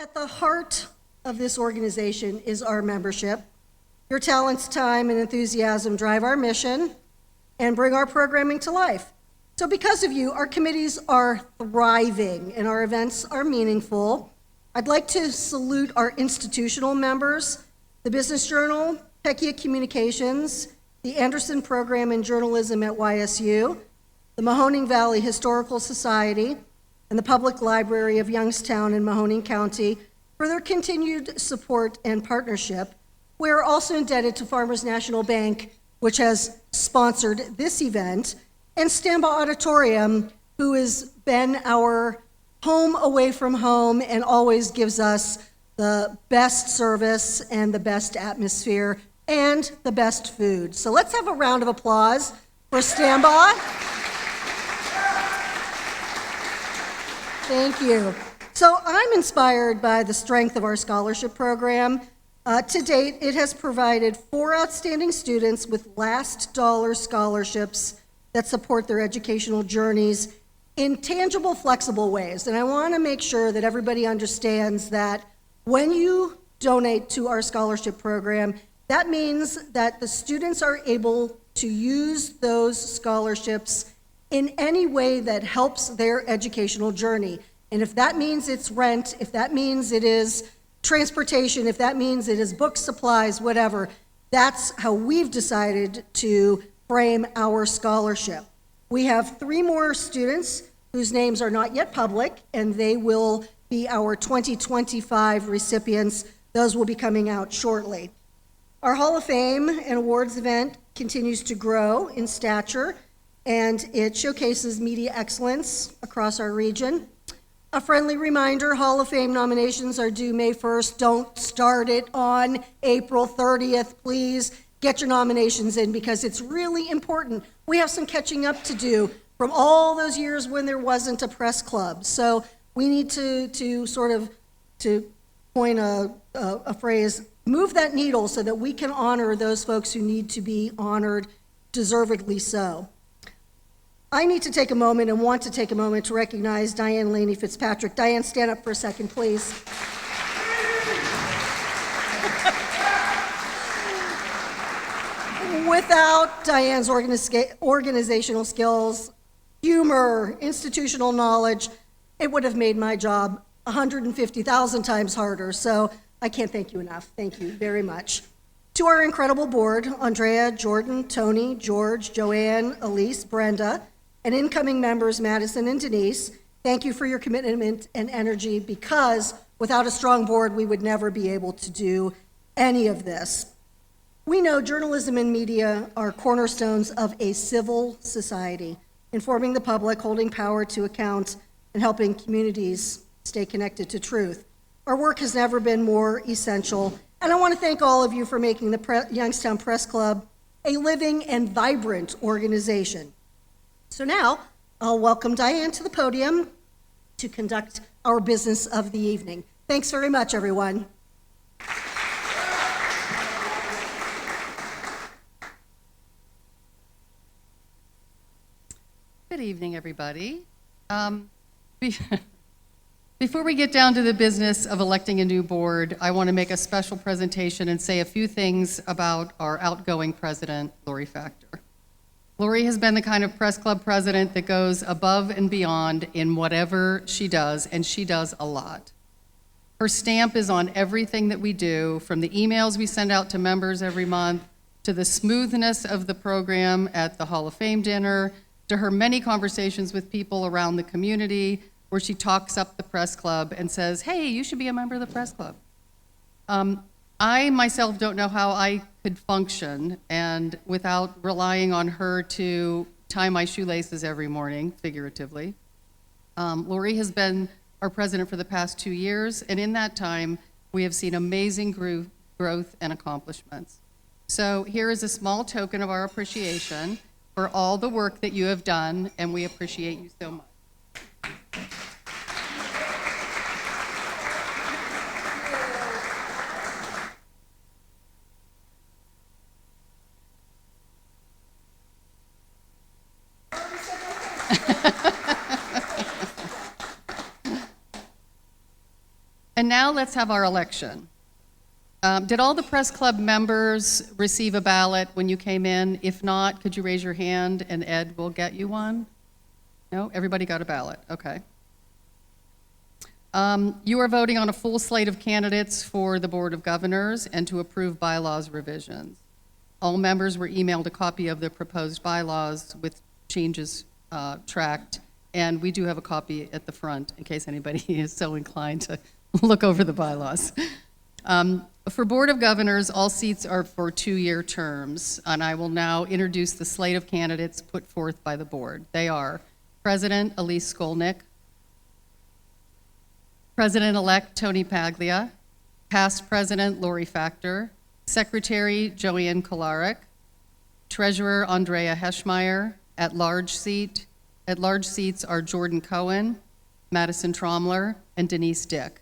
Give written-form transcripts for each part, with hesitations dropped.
at the heart of this organization is our membership. Your talents, time, and enthusiasm drive our mission and bring our programming to life. So because of you, our committees are thriving and our events are meaningful. I'd like to salute our institutional members, the Business Journal, Pekia Communications, the Anderson Program in Journalism at YSU, the Mahoning Valley Historical Society, and the Public Library of Youngstown in Mahoning County for their continued support and partnership. We are also indebted to Farmers National Bank, which has sponsored this event, and Stamba Auditorium, who has been our home away from home and always gives us the best service and the best atmosphere and the best food. So let's have a round of applause for Stamba. Thank you. So I'm inspired by the strength of our scholarship program. To date, it has provided 4 outstanding students with last dollar scholarships that support their educational journeys in tangible, flexible ways. And I want to make sure that everybody understands that when you donate to our scholarship program, that means that the students are able to use those scholarships in any way that helps their educational journey. And if that means it's rent, if that means it is transportation, if that means it is book supplies, whatever, that's how we've decided to frame our scholarship. We have 3 more students whose names are not yet public, and they will be our 2025 recipients. Those will be coming out shortly. Our Hall of Fame and awards event continues to grow in stature, and it showcases media excellence across our region. A friendly reminder, Hall of Fame nominations are due May 1st. Don't start it on April 30th. Please get your nominations in because it's really important. We have some catching up to do from all those years when there wasn't a press club. So we need to sort of, to coin a phrase, move that needle so that we can honor those folks who need to be honored, deservedly so. I need to take a moment and want to take a moment to recognize Diane Laney Fitzpatrick. Diane, stand up for a second, please. Without Diane's organizational skills, humor, institutional knowledge, it would have made my job 150,000 times harder. So I can't thank you enough. Thank you very much. To our incredible board, Andrea, Jordan, Tony, George, Joanne, Elise, Brenda, and incoming members, Madison and Denise, thank you for your commitment and energy because without a strong board, we would never be able to do any of this. We know journalism and media are cornerstones of a civil society, informing the public, holding power to account, and helping communities stay connected to truth. Our work has never been more essential, and I want to thank all of you for making the Youngstown Press Club a living and vibrant organization. So now, I'll welcome Diane to the podium to conduct our business of the evening. Thanks very much, everyone. Good evening, everybody. Before we get down to the business of electing a new board, I want to make a special presentation and say a few things about our outgoing president, Lori Factor. Lori has been the kind of press club president that goes above and beyond in whatever she does, and she does a lot. Her stamp is on everything that we do, from the emails we send out to members every month, to the smoothness of the program at the Hall of Fame dinner, to her many conversations with people around the community where she talks up the press club and says, hey, you should be a member of the press club. I myself don't know how I could function and without relying on her to tie my shoelaces every morning, figuratively. Lori has been our president for the past 2 years, and in that time, we have seen amazing growth and accomplishments. So here is a small token of our appreciation for all the work that you have done, and we appreciate you so much. And now let's have our election. Did all the press club members receive a ballot when you came in? If not, could you raise your hand and Ed will get you one? No? Everybody got a ballot. Okay. You are voting on a full slate of candidates for the Board of Governors and to approve bylaws revisions. All members were emailed a copy of the proposed bylaws with changes tracked, and we do have a copy at the front in case anybody is so inclined to look over the bylaws. For Board of Governors, all seats are for 2-year terms, and I will now introduce the slate of candidates put forth by the board. They are President Elise Skolnick, President-elect Tony Paglia, Past President Lori Factor, Secretary Joanne Kolarek, Treasurer Andrea Heschmeyer. At-large seats are Jordan Cohen, Madison Tromler, and Denise Dick.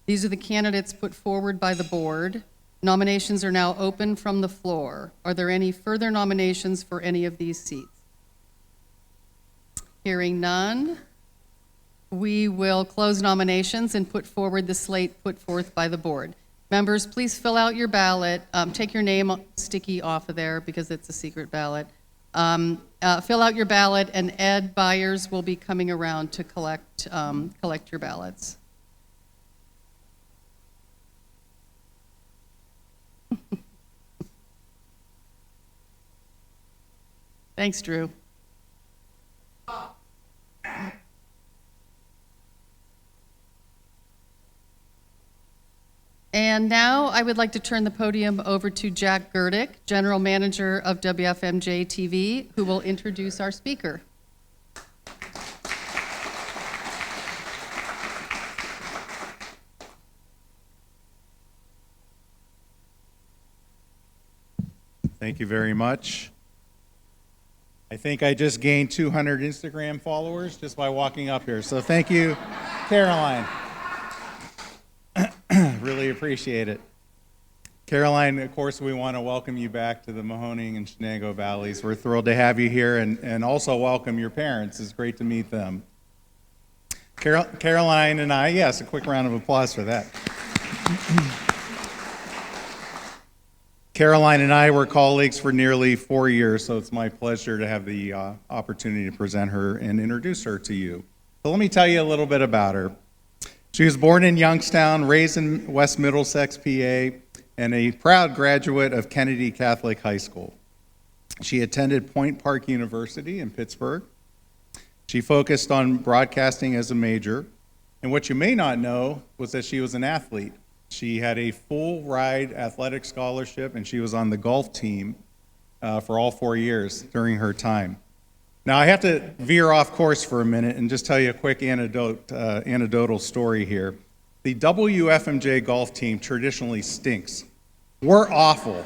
These are the candidates put forward by the board. Nominations are now open from the floor. Are there any further nominations for any of these seats? Hearing none, we will close nominations and put forward the slate put forth by the board. Members, please fill out your ballot. Take your name sticky off of there because it's a secret ballot. Fill out your ballot, and Ed Byers will be coming around to collect your ballots. Thanks, Drew. And now I would like to turn the podium over to Jack Gerdick, General Manager of WFMJ TV, who will introduce our speaker. Thank you very much. I think I just gained 200 Instagram followers just by walking up here. So thank you, Caroline. Really appreciate it. Caroline, of course, we want to welcome you back to the Mahoning and Shenango Valleys. We're thrilled to have you here and also welcome your parents. It's great to meet them. Caroline and I, yes, a quick round of applause for that. Caroline and I were colleagues for nearly 4 years, so it's my pleasure to have the opportunity to present her and introduce her to you. So let me tell you a little bit about her. She was born in Youngstown, raised in West Middlesex, PA, and a proud graduate of Kennedy Catholic High School. She attended Point Park University in Pittsburgh. She focused on broadcasting as a major, and what you may not know was that she was an athlete. She had a full ride athletic scholarship, and she was on the golf team for all 4 years during her time. Now, I have to veer off course for a minute and just tell you a quick anecdotal story here. The WFMJ golf team traditionally stinks. We're awful.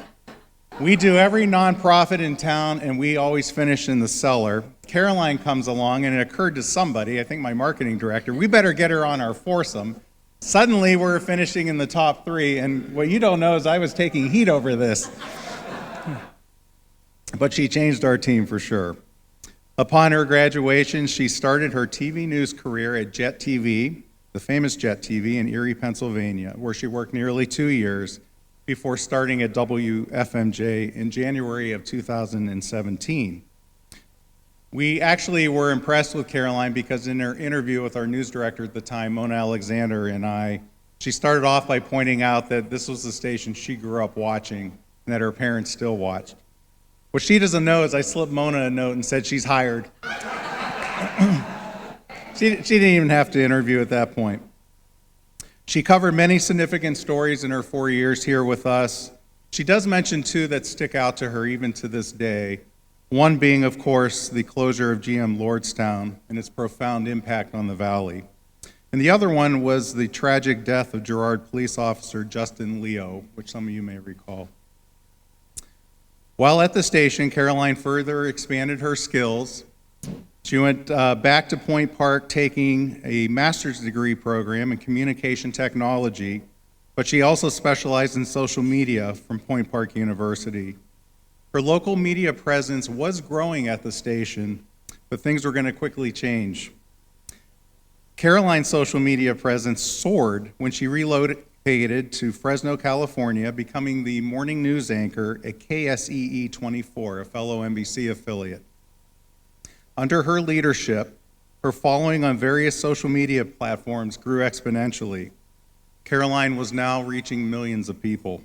We do every nonprofit in town, and we always finish in the cellar. Caroline comes along, and it occurred to somebody, I think my marketing director, we better get her on our foursome. Suddenly, we're finishing in the top 3, and what you don't know is I was taking heat over this. But she changed our team for sure. Upon her graduation, she started her TV news career at Jet TV, the famous Jet TV in Erie, Pennsylvania, where she worked nearly 2 years before starting at WFMJ in January of 2017. We actually were impressed with Caroline because in her interview with our news director at the time, Mona Alexander, and I, she started off by pointing out that this was the station she grew up watching and that her parents still watched. What she doesn't know is I slipped Mona a note and said she's hired. She didn't even have to interview at that point. She covered many significant stories in her 4 years here with us. She does mention 2 that stick out to her even to this day. One being, of course, the closure of GM Lordstown and its profound impact on the valley. And the other one was the tragic death of Girard police officer Justin Leo, which some of you may recall. While at the station, Caroline further expanded her skills. She went back to Point Park taking a master's degree program in communication technology, but she also specialized in social media from Point Park University. Her local media presence was growing at the station, but things were going to quickly change. Caroline's social media presence soared when she relocated to Fresno, California, becoming the morning news anchor at KSEE 24, a fellow NBC affiliate. Under her leadership, her following on various social media platforms grew exponentially. Caroline was now reaching millions of people.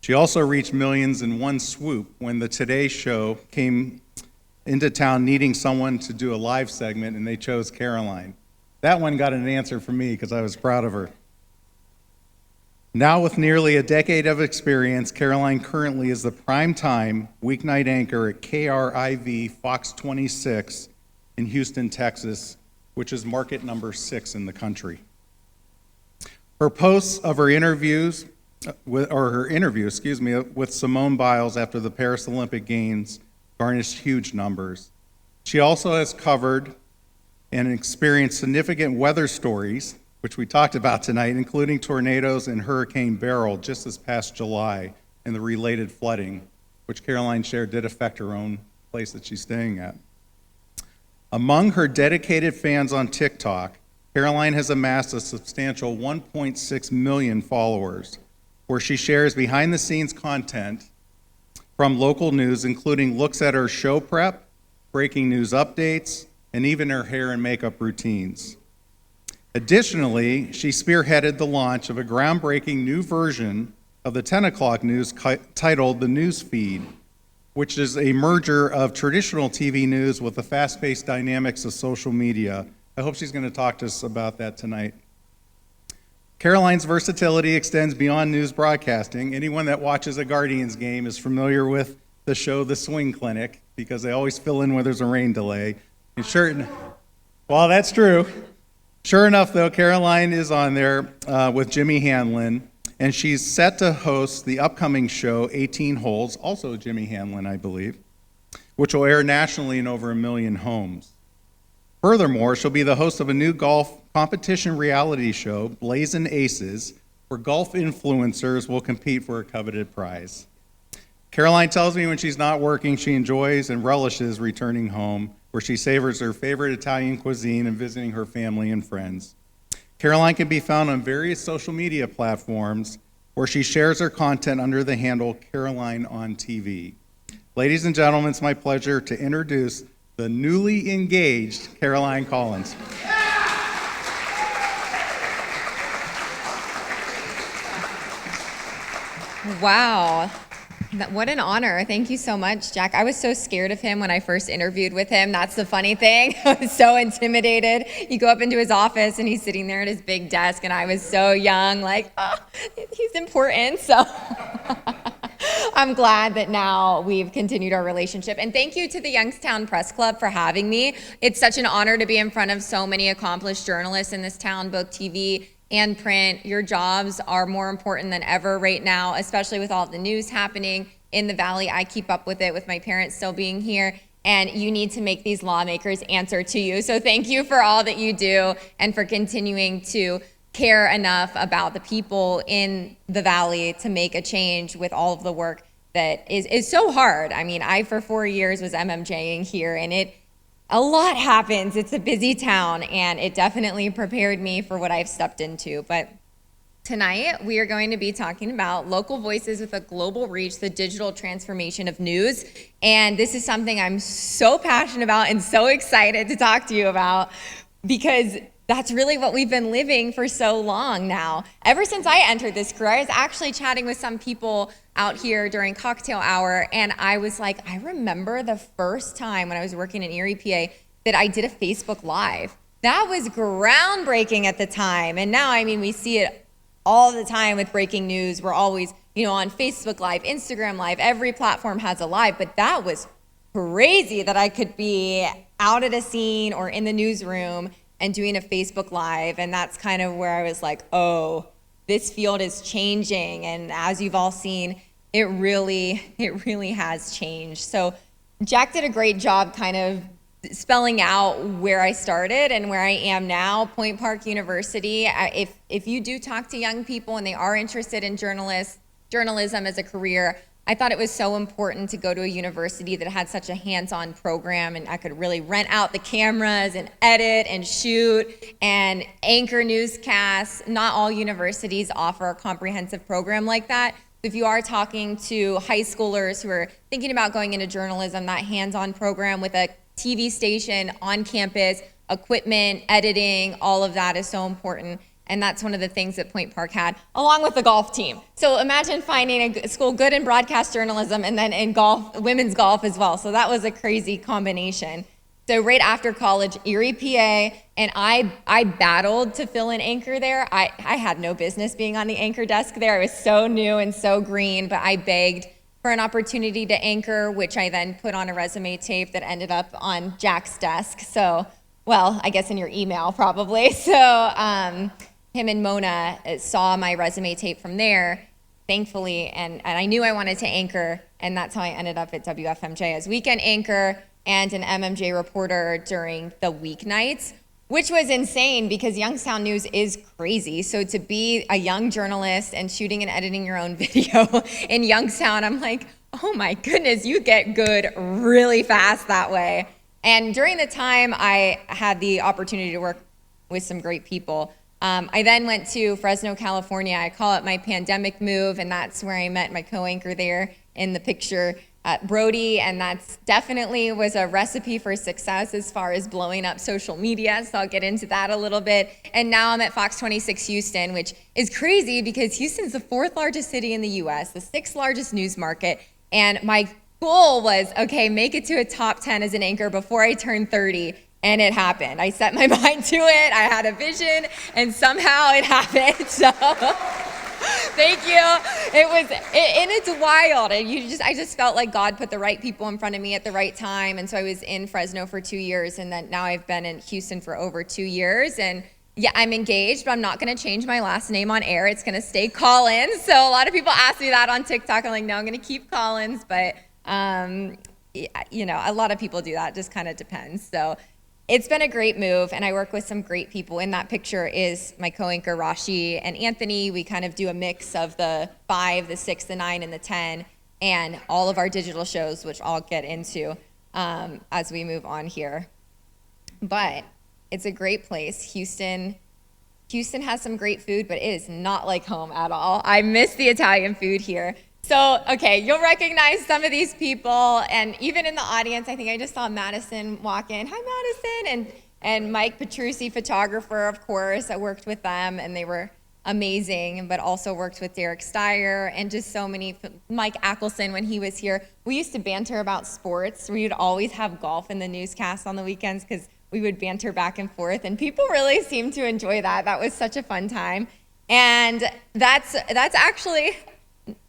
She also reached millions in one swoop when the Today Show came into town needing someone to do a live segment, and they chose Caroline. That one got an answer from me because I was proud of her. Now with nearly a decade of experience, Caroline currently is the primetime weeknight anchor at KRIV Fox 26 in Houston, Texas, which is market number 6 in the country. Her posts of her interview with Simone Biles after the Paris Olympic Games garnished huge numbers. She also has covered and experienced significant weather stories, which we talked about tonight, including tornadoes and Hurricane Beryl just this past July and the related flooding, which Caroline shared did affect her own place that she's staying at. Among her dedicated fans on TikTok, Caroline has amassed a substantial 1.6 million followers, where she shares behind-the-scenes content from local news, including looks at her show prep, breaking news updates, and even her hair and makeup routines. Additionally, she spearheaded the launch of a groundbreaking new version of the 10 o'clock news titled The News Feed, which is a merger of traditional TV news with the fast-paced dynamics of social media. I hope she's going to talk to us about that tonight. Caroline's versatility extends beyond news broadcasting. Anyone that watches a Guardians game is familiar with the show The Swing Clinic, because they always fill in where there's a rain delay. And well, that's true. Sure enough, though, Caroline is on there with Jimmy Hanlon, and she's set to host the upcoming show 18 Holes, also Jimmy Hanlon, I believe, which will air nationally in over 1 million homes. Furthermore, she'll be the host of a new golf competition reality show, Blazin' Aces, where golf influencers will compete for a coveted prize. Caroline tells me when she's not working, she enjoys and relishes returning home, where she savors her favorite Italian cuisine and visiting her family and friends. Caroline can be found on various social media platforms, where she shares her content under the handle Caroline on TV. Ladies and gentlemen, it's my pleasure to introduce the newly engaged Caroline Collins. Wow. What an honor. Thank you so much, Jack. I was so scared of him when I first interviewed with him. That's the funny thing. I was so intimidated. You go up into his office and he's sitting there at his big desk, and I was so young, like, oh, he's important. So I'm glad that now we've continued our relationship. And thank you to the Youngstown Press Club for having me. It's such an honor to be in front of so many accomplished journalists in this town, both TV and print. Your jobs are more important than ever right now, especially with all the news happening in the Valley. I keep up with it with my parents still being here, and you need to make these lawmakers answer to you. So thank you for all that you do and for continuing to care enough about the people in the Valley to make a change with all of the work that is so hard. I mean, I for 4 years was MMJing here, and a lot happens. It's a busy town, and it definitely prepared me for what I've stepped into. But tonight, we are going to be talking about local voices with a global reach, the digital transformation of news. And this is something I'm so passionate about and so excited to talk to you about, because that's really what we've been living for so long now. Ever since I entered this career, I was actually chatting with some people out here during cocktail hour, and I was like, I remember the first time when I was working in Erie, PA, that I did a Facebook Live. That was groundbreaking at the time, and now, I mean, we see it all the time with breaking news. We're always, on Facebook Live, Instagram Live, every platform has a live, but that was crazy that I could be out at a scene or in the newsroom and doing a Facebook Live, and that's kind of where I was like, oh, this field is changing, and as you've all seen, it really has changed. So Jack did a great job kind of spelling out where I started and where I am now. Point Park University, if you do talk to young people and they are interested in journalism as a career, I thought it was so important to go to a university that had such a hands-on program, and I could really rent out the cameras and edit and shoot and anchor newscasts. Not all universities offer a comprehensive program like that. If you are talking to high schoolers who are thinking about going into journalism, that hands-on program with a TV station on campus, equipment, editing, all of that is so important. And that's one of the things that Point Park had, along with the golf team. So imagine finding a school good in broadcast journalism and then in golf, women's golf as well. So that was a crazy combination. So right after college, Erie, PA, and I battled to fill an anchor there. I had no business being on the anchor desk there. I was so new and so green, but I begged for an opportunity to anchor, which I then put on a resume tape that ended up on Jack's desk. So, well, I guess in your email probably. So, him and Mona saw my resume tape from there, thankfully, and I knew I wanted to anchor, and that's how I ended up at WFMJ as weekend anchor and an MMJ reporter during the weeknights, which was insane because Youngstown News is crazy. So to be a young journalist and shooting and editing your own video in Youngstown, I'm like, oh my goodness, you get good really fast that way. And during the time, I had the opportunity to work with some great people. I then went to Fresno, California. I call it my pandemic move, and that's where I met my co-anchor there in the picture, Brody, and that's definitely was a recipe for success as far as blowing up social media, so I'll get into that a little bit. And now I'm at Fox 26 Houston, which is crazy because Houston's the 4th largest city in the US, the 6th largest news market, and my goal was, okay, make it to a top 10 as an anchor before I turn 30. And it happened. I set my mind to it. I had a vision, and somehow it happened. So, thank you. And it's wild. And I just felt like God put the right people in front of me at the right time. And so I was in Fresno for 2 years, and then now I've been in Houston for over 2 years. And yeah, I'm engaged, but I'm not going to change my last name on air. It's going to stay Collins. So a lot of people ask me that on TikTok. I'm like, no, I'm going to keep Collins. But you know, a lot of people do that. It just kind of depends. So. It's been a great move, and I work with some great people. In that picture is my co-anchor, Rashi and Anthony. We kind of do a mix of the 5, the 6, the 9, and the 10, and all of our digital shows, which I'll get into as we move on here. But it's a great place. Houston has some great food, but it is not like home at all. I miss the Italian food here. So, okay, you'll recognize some of these people, and even in the audience, I think I just saw Madison walk in. Hi, Madison, and Mike Petrucci, photographer, of course. I worked with them, and they were amazing, but also worked with Derek Steyer and just so many. Mike Ackelson, when he was here, we used to banter about sports. We would always have golf in the newscast on the weekends because we would banter back and forth, and people really seemed to enjoy that. That was such a fun time, and that's actually.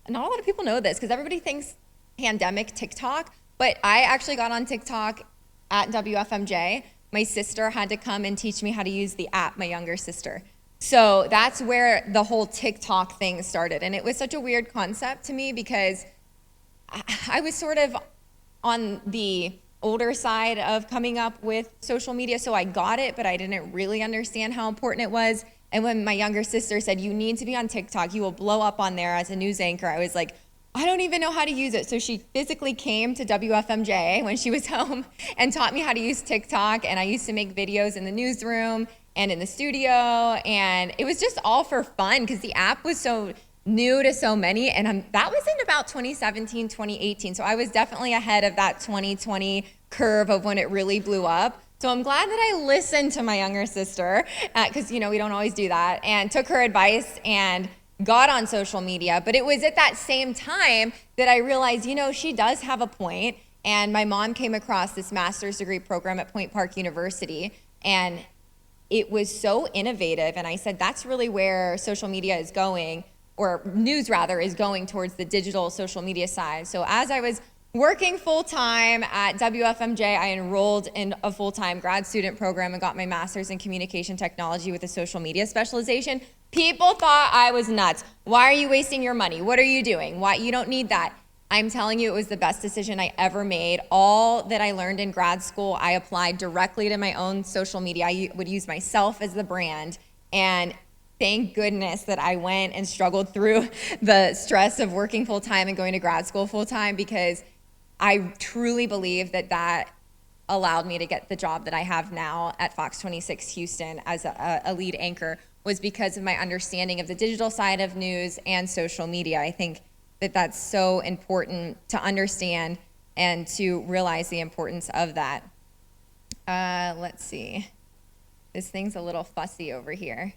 Not a lot of people know this because everybody thinks pandemic TikTok, but I actually got on TikTok at WFMJ. My sister had to come and teach me how to use the app, my younger sister. So that's where the whole TikTok thing started. And it was such a weird concept to me because I was sort of on the older side of coming up with social media, so I got it, but I didn't really understand how important it was. And when my younger sister said, you need to be on TikTok, you will blow up on there as a news anchor, I was like, I don't even know how to use it. So she physically came to WFMJ when she was home and taught me how to use TikTok. And I used to make videos in the newsroom and in the studio. And it was just all for fun because the app was so new to so many. And that was in about 2017, 2018. So I was definitely ahead of that 2020 curve of when it really blew up. So I'm glad that I listened to my younger sister, because, you know, we don't always do that, and took her advice and got on social media. But it was at that same time that I realized, you know, she does have a point. And my mom came across this master's degree program at Point Park University, and it was so innovative. And I said, that's really where social media is going, or news rather, is going towards the digital social media side. So as I was working full-time at WFMJ, I enrolled in a full-time grad student program and got my master's in communication technology with a social media specialization. People thought I was nuts. Why are you wasting your money? What are you doing? Why? You don't need that. I'm telling you, it was the best decision I ever made. All that I learned in grad school, I applied directly to my own social media. I would use myself as the brand, and thank goodness that I went and struggled through the stress of working full-time and going to grad school full-time, because I truly believe that that allowed me to get the job that I have now at Fox 26 Houston as a lead anchor, was because of my understanding of the digital side of news and social media. I think that that's so important to understand and to realize the importance of that. Let's see. This thing's a little fussy over here.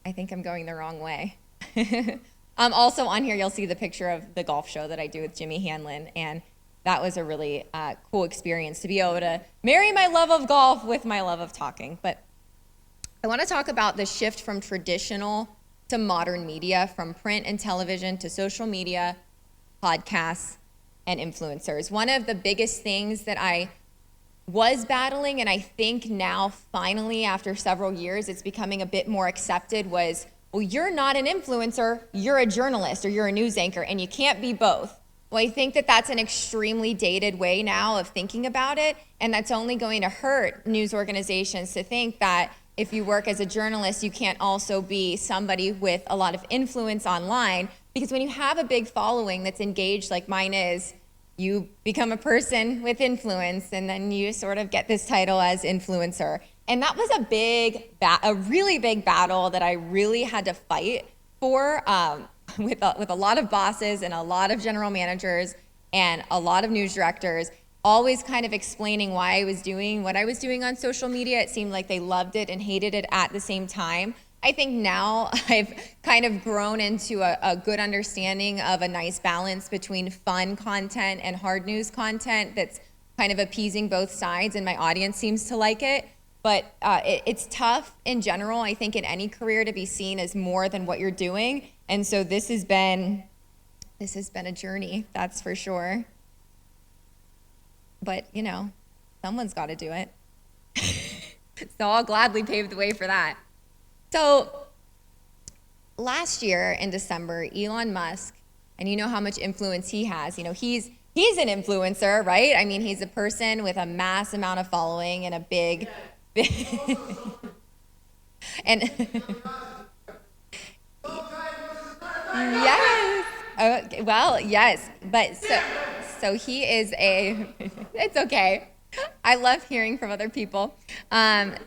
I think I'm going the wrong way. Also on here, you'll see the picture of the golf show that I do with Jimmy Hanlon, and that was a really cool experience to be able to marry my love of golf with my love of talking. But I want to talk about the shift from traditional to modern media, from print and television to social media, podcasts, and influencers. One of the biggest things that I was battling, and I think now finally after several years it's becoming a bit more accepted, was, well, you're not an influencer, you're a journalist or you're a news anchor, and you can't be both. Well, I think that that's an extremely dated way now of thinking about it, and that's only going to hurt news organizations to think that if you work as a journalist, you can't also be somebody with a lot of influence online, because when you have a big following that's engaged like mine is, you become a person with influence, and then you sort of get this title as influencer. And that was a really big battle that I really had to fight for with a lot of bosses and a lot of general managers and a lot of news directors, always kind of explaining why I was doing what I was doing on social media. It seemed like they loved it and hated it at the same time. I think now I've kind of grown into a good understanding of a nice balance between fun content and hard news content that's kind of appeasing both sides, and my audience seems to like it. But it's tough in general, I think, in any career to be seen as more than what you're doing. And so this has been a journey, that's for sure. But, you know, someone's got to do it. So I'll gladly pave the way for that. So last year in December, Elon Musk, and you know how much influence he has. You know, he's an influencer, right? I mean, he's a person with a mass amount of following and a big and yes. Okay, well, yes, but so he is it's okay. I love hearing from other people. I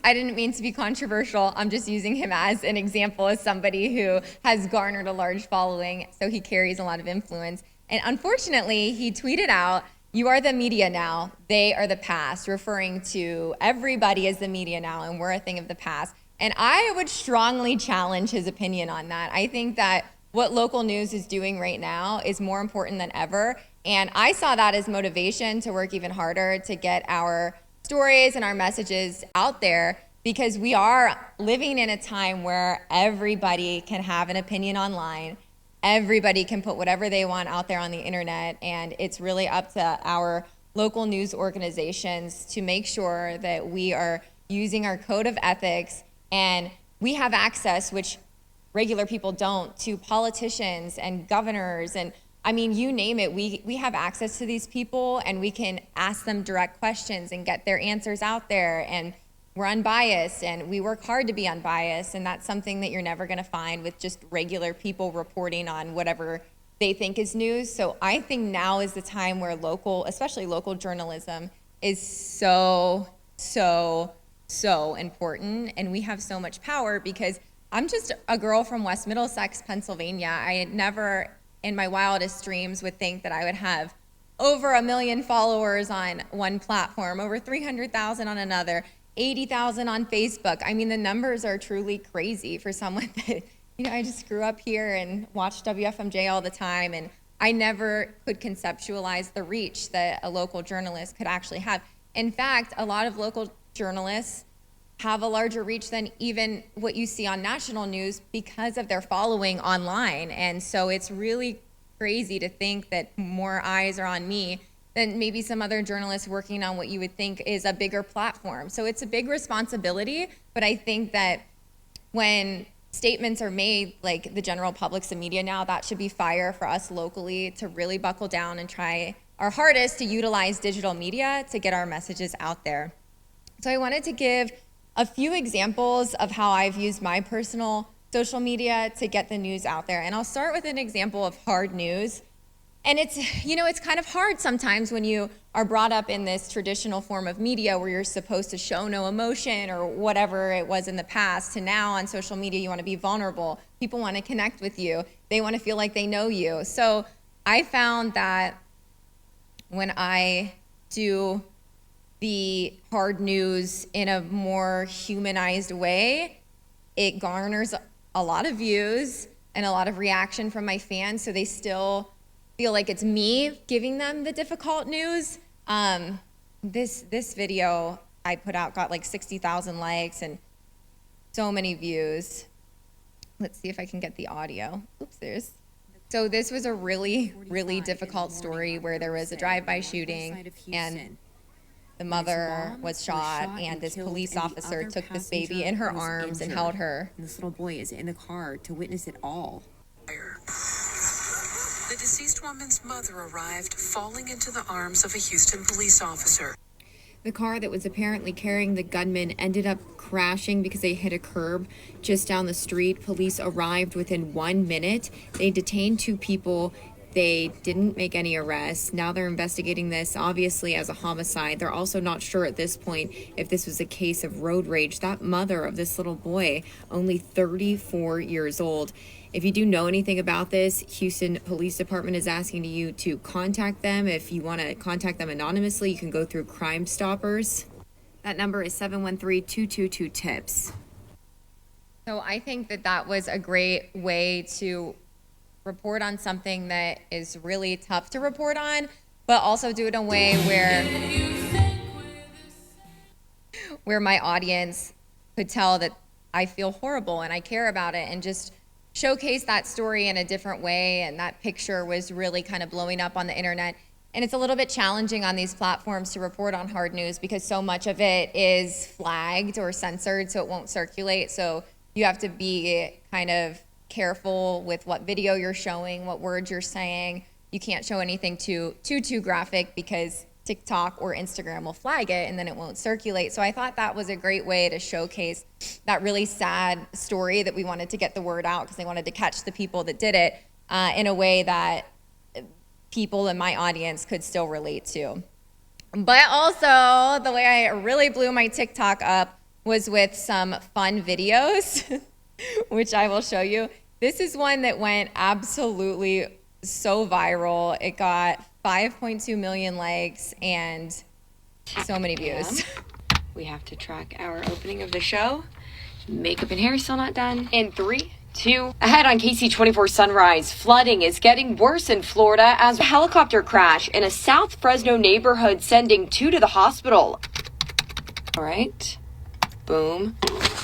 didn't mean to be controversial. I'm just using him as an example as somebody who has garnered a large following, so he carries a lot of influence. And unfortunately, he tweeted out, "You are the media now, they are the past," referring to everybody as the media now, and we're a thing of the past. And I would strongly challenge his opinion on that. I think that what local news is doing right now is more important than ever. And I saw that as motivation to work even harder to get our stories and our messages out there, because we are living in a time where everybody can have an opinion online. Everybody can put whatever they want out there on the internet, and it's really up to our local news organizations to make sure that we are using our code of ethics, and we have access, which regular people don't, to politicians and governors, and I mean, you name it, we have access to these people, and we can ask them direct questions and get their answers out there, and we're unbiased, and we work hard to be unbiased, and that's something that you're never gonna find with just regular people reporting on whatever they think is news. So I think now is the time where especially local journalism is so important, and we have so much power, because I'm just a girl from West Middlesex, Pennsylvania. I had never in my wildest dreams would think that I would have over 1 million followers on one platform, over 300,000 on another, 80,000 on Facebook. I mean, the numbers are truly crazy for someone that, you know, I just grew up here and watched WFMJ all the time, and I never could conceptualize the reach that a local journalist could actually have. In fact, a lot of local journalists have a larger reach than even what you see on national news because of their following online. And so it's really crazy to think that more eyes are on me than maybe some other journalists working on what you would think is a bigger platform. So it's a big responsibility, but I think that when statements are made, like the general public's the media now, that should be fire for us locally to really buckle down and try our hardest to utilize digital media to get our messages out there. So I wanted to give a few examples of how I've used my personal social media to get the news out there. And I'll start with an example of hard news. And it's kind of hard sometimes when you are brought up in this traditional form of media where you're supposed to show no emotion or whatever it was in the past, to now on social media you want to be vulnerable. People want to connect with you. They want to feel like they know you. So I found that when I do the hard news in a more humanized way, it garners a lot of views and a lot of reaction from my fans, so they still feel like it's me giving them the difficult news. This video I put out got like 60,000 likes and so many views. Let's see if I can get the audio. Oops, So this was a really, really difficult story where there was a drive-by shooting and the mother was shot and this police officer took this baby in her arms and held her. And this little boy is in the car to witness it all. The deceased woman's mother arrived, falling into the arms of a Houston police officer. The car that was apparently carrying the gunman ended up crashing because they hit a curb just down the street. Police arrived within 1 minute. They detained 2 people. They didn't make any arrests. Now they're investigating this, obviously, as a homicide. They're also not sure at this point if this was a case of road rage. That mother of this little boy, only 34 years old. If you do know anything about this, Houston Police Department is asking you to contact them. If you want to contact them anonymously, you can go through Crime Stoppers. That number is 713-222-TIPS. So I think that was a great way to report on something that is really tough to report on, but also do it in a way where my audience could tell that I feel horrible and I care about it, and just showcase that story in a different way. And that picture was really kind of blowing up on the internet. And it's a little bit challenging on these platforms to report on hard news because so much of it is flagged or censored, so it won't circulate. So you have to be kind of careful with what video you're showing, what words you're saying. You can't show anything too graphic because TikTok or Instagram will flag it and then it won't circulate. So I thought that was a great way to showcase that really sad story that we wanted to get the word out because they wanted to catch the people that did it in a way that people in my audience could still relate to. But also, the way I really blew my TikTok up was with some fun videos, which I will show you. This is one that went absolutely so viral. It got 5.2 million likes and so many views. We have to track our opening of the show. Makeup and hair still not done. In 3, 2, ahead on KC24 Sunrise. Flooding is getting worse in Florida as a helicopter crash in a South Fresno neighborhood, sending 2 to the hospital. All right. Boom.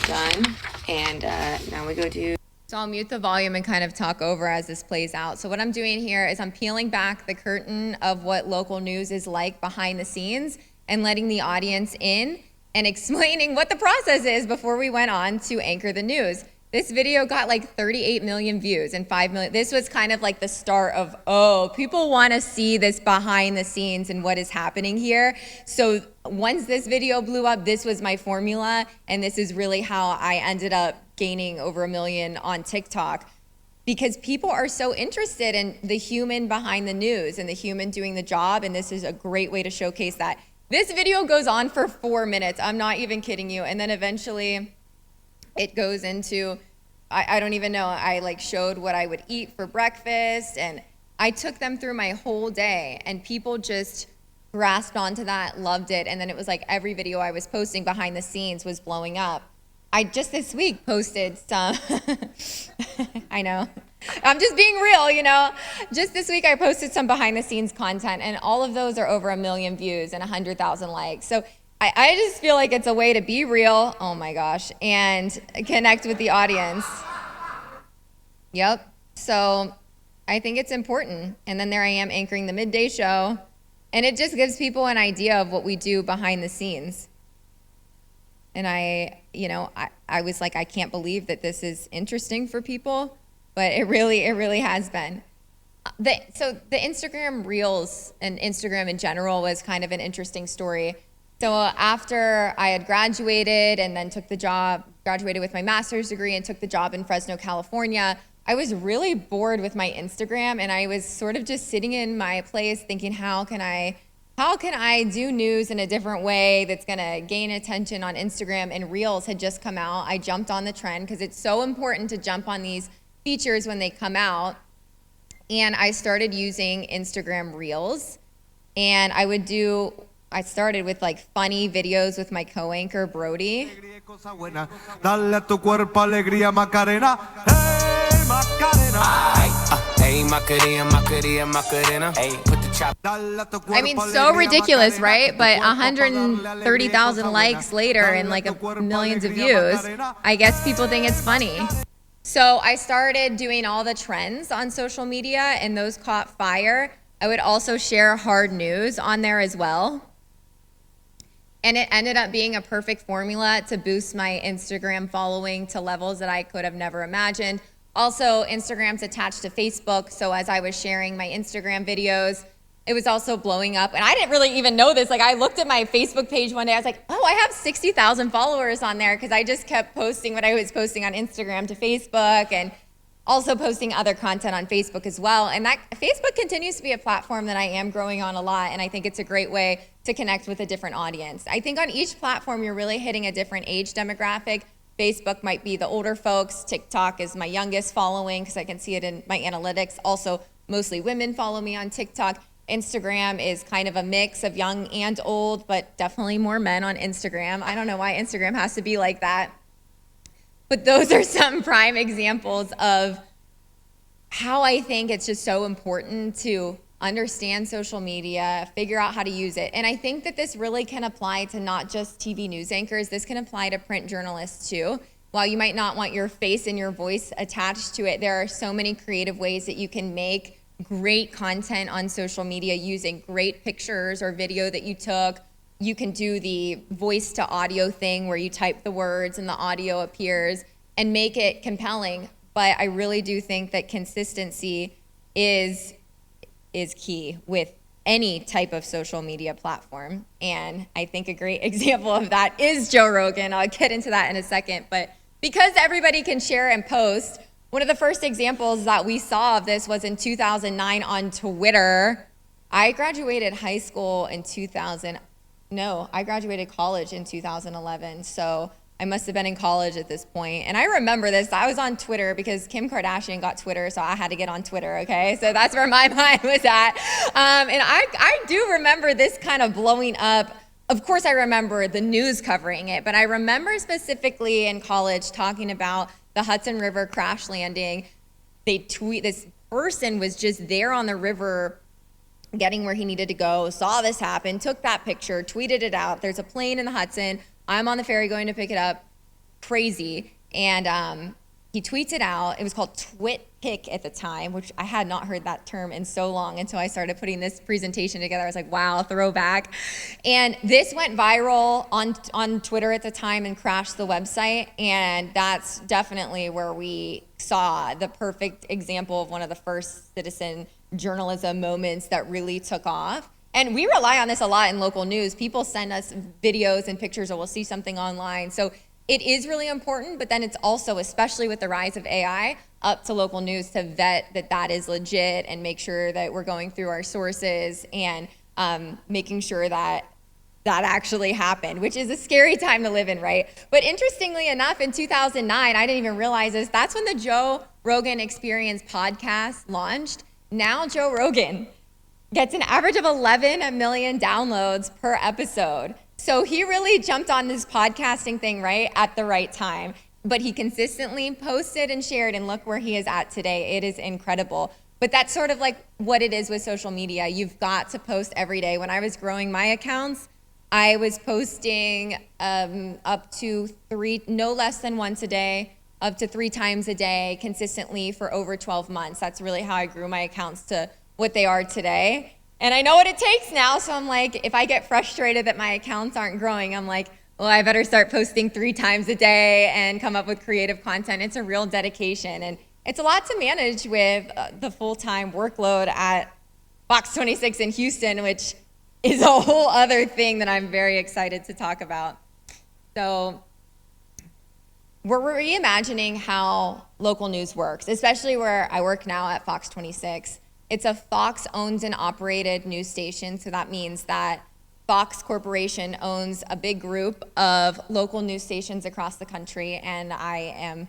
Done. And now we go to... So I'll mute the volume and kind of talk over as this plays out. So what I'm doing here is I'm peeling back the curtain of what local news is like behind the scenes and letting the audience in and explaining what the process is before we went on to anchor the news. This video got like 38 million views and 5 million. This was kind of like the start of, oh, people want to see this behind the scenes and what is happening here. So once this video blew up, this was my formula, and this is really how I ended up gaining over 1 million on TikTok, because people are so interested in the human behind the news and the human doing the job, and this is a great way to showcase that. This video goes on for 4 minutes. I'm not even kidding you. And then eventually it goes into, I don't even know, I like showed what I would eat for breakfast, and I took them through my whole day, and people just grasped onto that, loved it. And then it was like every video I was posting behind the scenes was blowing up. I just this week posted some, I know, I'm just being real, you know. Just this week I posted some behind the scenes content, and all of those are over 1 million views and 100,000 likes. So I just feel like it's a way to be real, oh my gosh, and connect with the audience. Yep, so I think it's important. And then there I am anchoring the midday show, and it just gives people an idea of what we do behind the scenes. And I was like, I can't believe that this is interesting for people, but it really has been. So the Instagram Reels and Instagram in general was kind of an interesting story. So after I had graduated and then graduated with my master's degree and took the job in Fresno, California, I was really bored with my Instagram, and I was sort of just sitting in my place thinking, how can I do news in a different way that's gonna gain attention on Instagram? And Reels had just come out. I jumped on the trend because it's so important to jump on these features when they come out. And I started using Instagram Reels, and I started with like funny videos with my co-anchor Brody. Dale a tu cuerpo alegría, Macarena. Hey, Macarena. Hey, Macarena, Macarena, Macarena. Hey, put the chop. I mean, so ridiculous, right? But 130,000 likes later and like millions of views. I guess people think it's funny. So I started doing all the trends on social media, and those caught fire. I would also share hard news on there as well. And it ended up being a perfect formula to boost my Instagram following to levels that I could have never imagined. Also, Instagram's attached to Facebook, so as I was sharing my Instagram videos, it was also blowing up. And I didn't really even know this. Like, I looked at my Facebook page one day, I was like, oh, I have 60,000 followers on there, because I just kept posting what I was posting on Instagram to Facebook, and also posting other content on Facebook as well. And that Facebook continues to be a platform that I am growing on a lot, and I think it's a great way to connect with a different audience. I think on each platform, you're really hitting a different age demographic. Facebook might be the older folks. TikTok is my youngest following, because I can see it in my analytics. Also, mostly women follow me on TikTok. Instagram is kind of a mix of young and old, but definitely more men on Instagram. I don't know why Instagram has to be like that. But those are some prime examples of how I think it's just so important to understand social media, figure out how to use it. And I think that this really can apply to not just TV news anchors, this can apply to print journalists too. While you might not want your face and your voice attached to it, there are so many creative ways that you can make great content on social media using great pictures or video that you took. You can do the voice to audio thing where you type the words and the audio appears and make it compelling. But I really do think that consistency is key with any type of social media platform. And I think a great example of that is Joe Rogan. I'll get into that in a second. But because everybody can share and post, one of the first examples that we saw of this was in 2009 on Twitter. I graduated high school in I graduated college in 2011, so I must have been in college at this point. And I remember this. I was on Twitter because Kim Kardashian got Twitter, so I had to get on Twitter, okay? So that's where my mind was at. And I do remember this kind of blowing up. Of course, I remember the news covering it, but I remember specifically in college talking about the Hudson River crash landing. This person was just there on the river getting where he needed to go, saw this happen, took that picture, tweeted it out. There's a plane in the Hudson. I'm on the ferry going to pick it up. Crazy. And he tweets it out. It was called TwitPic at the time, which I had not heard that term in so long until I started putting this presentation together. I was like, wow, throwback. And this went viral on Twitter at the time and crashed the website. And that's definitely where we saw the perfect example of one of the first citizen journalism moments that really took off. And we rely on this a lot in local news. People send us videos and pictures, or we'll see something online. So it is really important, but then it's also, especially with the rise of AI, up to local news to vet that is legit and make sure that we're going through our sources and making sure that actually happened, which is a scary time to live in, right? But interestingly enough, in 2009, I didn't even realize this, that's when the Joe Rogan Experience podcast launched. Now Joe Rogan gets an average of 11 million downloads per episode. So he really jumped on this podcasting thing, right, at the right time. But he consistently posted and shared, and look where he is at today. It is incredible. But that's sort of like what it is with social media. You've got to post every day. When I was growing my accounts, I was posting up to no less than once a day, up to 3 times a day, consistently for over 12 months. That's really how I grew my accounts to what they are today. And I know what it takes now, so I'm like, if I get frustrated that my accounts aren't growing, I'm like, well, I better start posting 3 times a day and come up with creative content. It's a real dedication, and it's a lot to manage with the full-time workload at Fox 26 in Houston, which is a whole other thing that I'm very excited to talk about. So we're reimagining how local news works, especially where I work now at Fox 26. It's a Fox-owned and operated news station, so that means that Fox Corporation owns a big group of local news stations across the country, and I am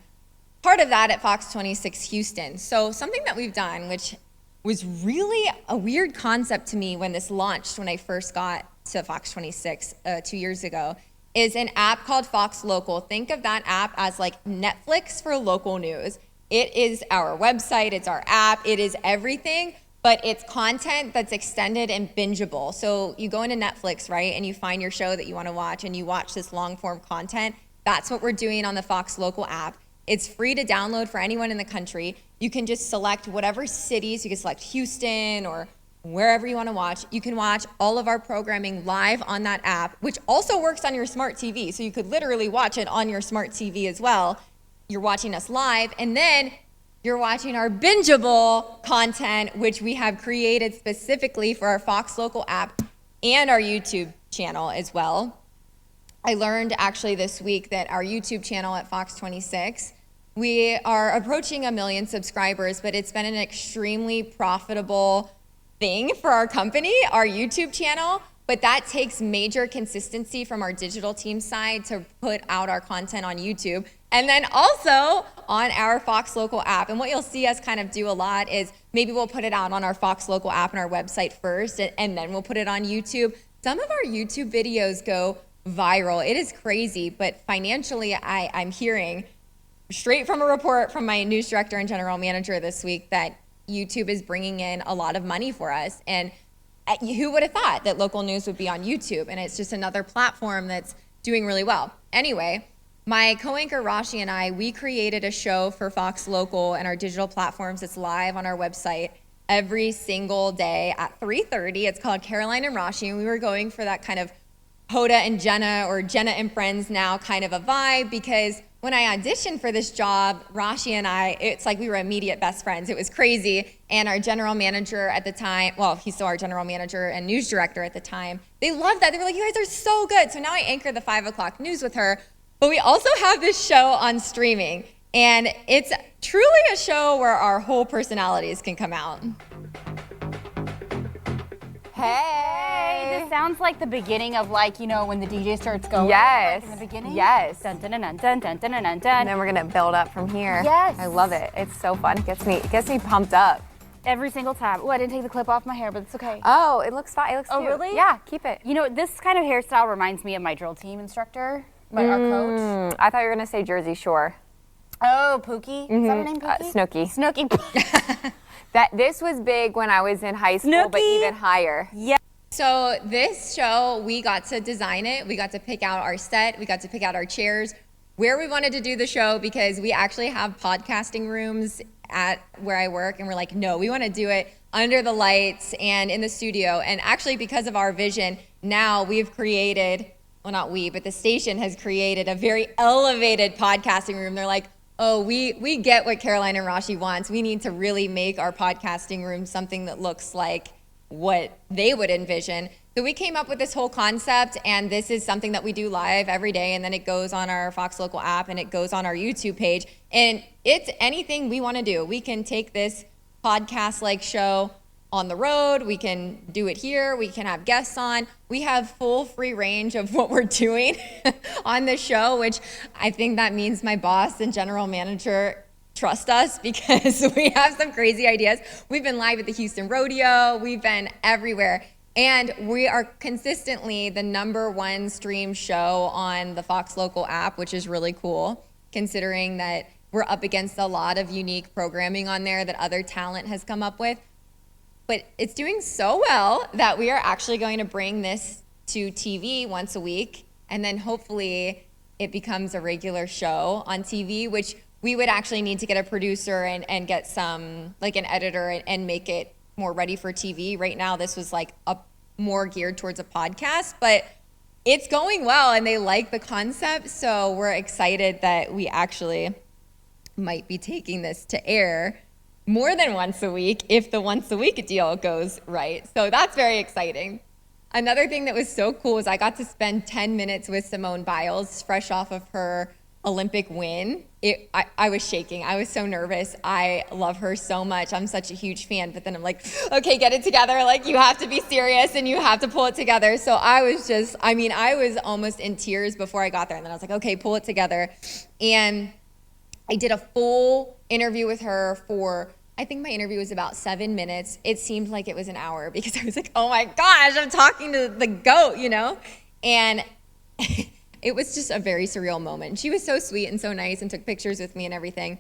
part of that at Fox 26 Houston. So something that we've done, which was really a weird concept to me when this launched, when I first got to Fox 26 2 years ago, is an app called Fox Local. Think of that app as like Netflix for local news. It is our website, it's our app, it is everything, but it's content that's extended and bingeable. So you go into Netflix, right, and you find your show that you want to watch, and you watch this long form content. That's what we're doing on the Fox Local app. It's free to download for anyone in the country. You can just select whatever cities. You can select Houston or wherever you want to watch. You can watch all of our programming live on that app, which also works on your smart TV. So you could literally watch it on your smart TV as well. You're watching us live, and then you're watching our bingeable content, which we have created specifically for our Fox Local app and our YouTube channel as well. I learned actually this week that our YouTube channel at Fox 26, we are approaching 1 million subscribers, but it's been an extremely profitable thing for our company, our YouTube channel, but that takes major consistency from our digital team side to put out our content on YouTube and then also on our Fox Local app. And what you'll see us kind of do a lot is maybe we'll put it out on our Fox Local app and our website first, and then we'll put it on YouTube. Some of our YouTube videos go viral. It is crazy, but financially, I'm hearing straight from a report from my news director and general manager this week that YouTube is bringing in a lot of money for us. And who would have thought that local news would be on YouTube? And it's just another platform that's doing really well. Anyway, my co-anchor Rashi and I, we created a show for Fox Local and our digital platforms that's live on our website every single day at 3:30. It's called Caroline and Rashi, and we were going for that kind of Hoda and Jenna, or Jenna and Friends now kind of a vibe, because when I auditioned for this job, Rashi and I, it's like we were immediate best friends. It was crazy. And our general manager at the time, well, he's still our general manager and news director at the time, they loved that. They were like, you guys are so good. So now I anchor the 5 o'clock news with her. But we also have this show on streaming. And it's truly a show where our whole personalities can come out. Hey, this sounds like the beginning of, like, you know, when the DJ starts going. Yes. Like in the beginning. Yes. Dun dun dun dun dun dun dun dun dun. And then we're gonna build up from here. Yes. I love it. It's so fun. It gets me pumped up. Every single time. Oh, I didn't take the clip off my hair, but it's okay. Oh, it looks fine. It looks Oh, cute. really? Yeah, keep it. You know, this kind of hairstyle reminds me of my drill team instructor, our coach. I thought you were gonna say Jersey Shore. Oh, Pookie. Is that her name, Pookie? Snooki. Snooki. This was big when I was in high school, but Snooki. even higher. Yeah. So this show, we got to design it. We got to pick out our set. We got to pick out our chairs, where we wanted to do the show, because we actually have podcasting rooms at where I work. And we're like, no, we want to do it under the lights and in the studio. And actually, because of our vision, now we've created, well, not we, but the station has created a very elevated podcasting room. They're like, oh, we get what Caroline and Rashi wants. We need to really make our podcasting room something that looks like what they would envision. So we came up with this whole concept, and this is something that we do live every day, and then it goes on our Fox Local app, and it goes on our YouTube page, and it's anything we want to do. We can take this podcast-like show on the road, we can do it here, we can have guests on. We have full free range of what we're doing on the show, which I think that means my boss and general manager trust us, because we have some crazy ideas. We've been live at the Houston Rodeo, we've been everywhere, and we are consistently the #1 stream show on the Fox Local app, which is really cool, considering that we're up against a lot of unique programming on there that other talent has come up with. But it's doing so well that we are actually going to bring this to TV once a week, and then hopefully it becomes a regular show on TV, which we would actually need to get a producer and get some, like an editor, and make it more ready for TV. Right now, this was like a more geared towards a podcast, but it's going well and they like the concept. So we're excited that we actually might be taking this to air more than once a week if the once a week deal goes right. So that's very exciting. Another thing that was so cool was I got to spend 10 minutes with Simone Biles, fresh off of her Olympic win. I was shaking. I was so nervous. I love her so much. I'm such a huge fan. But then I'm like, okay, get it together. Like, you have to be serious and you have to pull it together. So I was almost in tears before I got there. And then I was like, okay, pull it together. And I did a full interview with her for, I think my interview was about 7 minutes. It seemed like it was an hour because I was like, oh my gosh, I'm talking to the GOAT, you know? And it was just a very surreal moment. She was so sweet and so nice and took pictures with me and everything.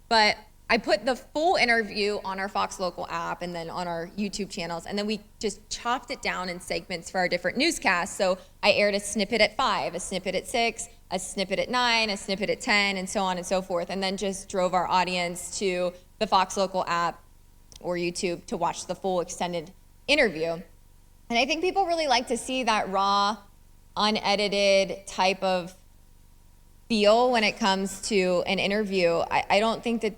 But I put the full interview on our Fox Local app and then on our YouTube channels, and then we just chopped it down in segments for our different newscasts. So I aired a snippet at 5, a snippet at 6, a snippet at 9, a snippet at 10, and so on and so forth, and then just drove our audience to the Fox Local app or YouTube to watch the full extended interview. And I think people really like to see that raw, unedited type of feel when it comes to an interview. I don't think that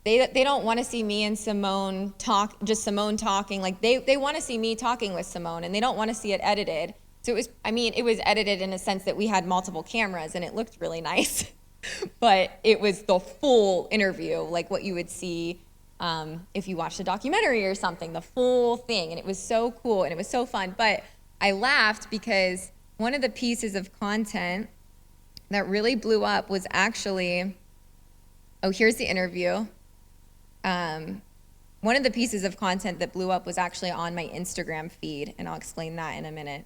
they don't want to see me and Simone talk, just Simone talking. Like they want to see me talking with Simone, and they don't want to see it edited. So it was edited in a sense that we had multiple cameras and it looked really nice, but it was the full interview, like what you would see if you watched a documentary or something, the full thing. And it was so cool and it was so fun. But I laughed because one of the pieces of content that really blew up was actually, here's the interview. One of the pieces of content that blew up was actually on my Instagram feed, and I'll explain that in a minute.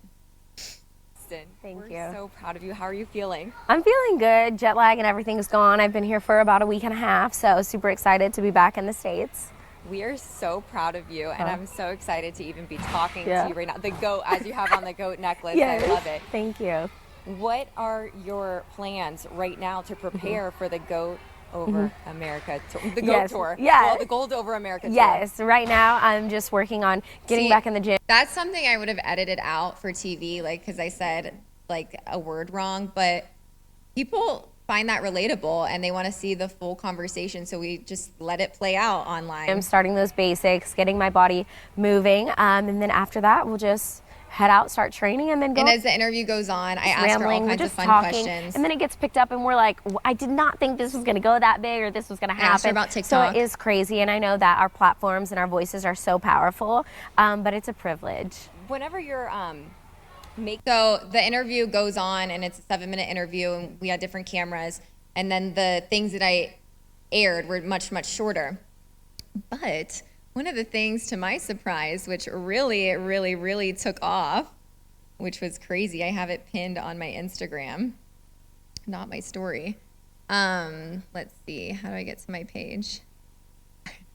Thank you. We're so proud of you. How are you feeling? I'm feeling good. Jet lag and everything's gone. I've been here for about a week and a half, so super excited to be back in the States. We are so proud of you, and I'm so excited to even be talking Yeah. to you right now. The GOAT, as you have on the GOAT necklace, Yes. I love it. Thank you. What are your plans right now to prepare for the GOAT Over America tour? The GOAT Yes. tour. Yeah. Well, the Gold Over America tour. Yes, right now I'm just working on getting back in the gym. That's something I would have edited out for TV, like, because I said like a word wrong, but people find that relatable and they want to see the full conversation, so we just let it play out online. I'm starting those basics, getting my body moving, and then after that we'll just head out, start training, and then go. And as the interview goes on, I ask her all rambling, we're kinds of just fun talking, questions. and then it gets picked up and we're like, I did not think this was going to go that big or this was going to I asked her happen. about So TikTok. it is crazy, and I know that our platforms and our voices are so powerful, but it's a privilege. Whenever you're so the interview goes on, and it's a 7-minute interview, and we had different cameras, and then the things that I aired were much, much shorter. But one of the things, to my surprise, which really, really, really took off, which was crazy, I have it pinned on my Instagram, not my story. Let's see, how do I get to my page?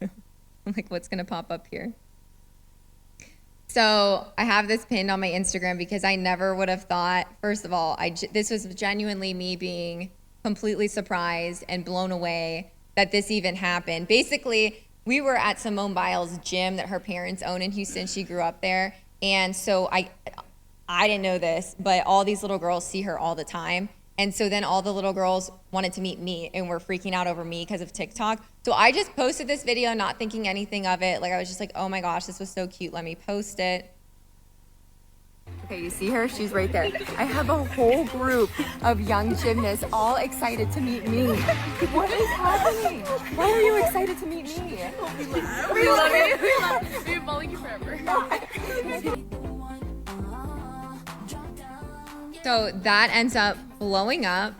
I'm like, what's gonna pop up here? So I have this pinned on my Instagram because I never would have thought, first of all, this was genuinely me being completely surprised and blown away that this even happened. Basically, we were at Simone Biles' gym that her parents own in Houston. She grew up there. And so I didn't know this, but all these little girls see her all the time. And so then all the little girls wanted to meet me and were freaking out over me because of TikTok. So I just posted this video not thinking anything of it. Like, I was just like, oh my gosh, this was so cute. Let me post it. Okay, you see her? She's right there. I have a whole group of young gymnasts all excited to meet me. What is happening? Why are you excited to meet me? We love you. We love you. We've been following you forever. So that ends up blowing up.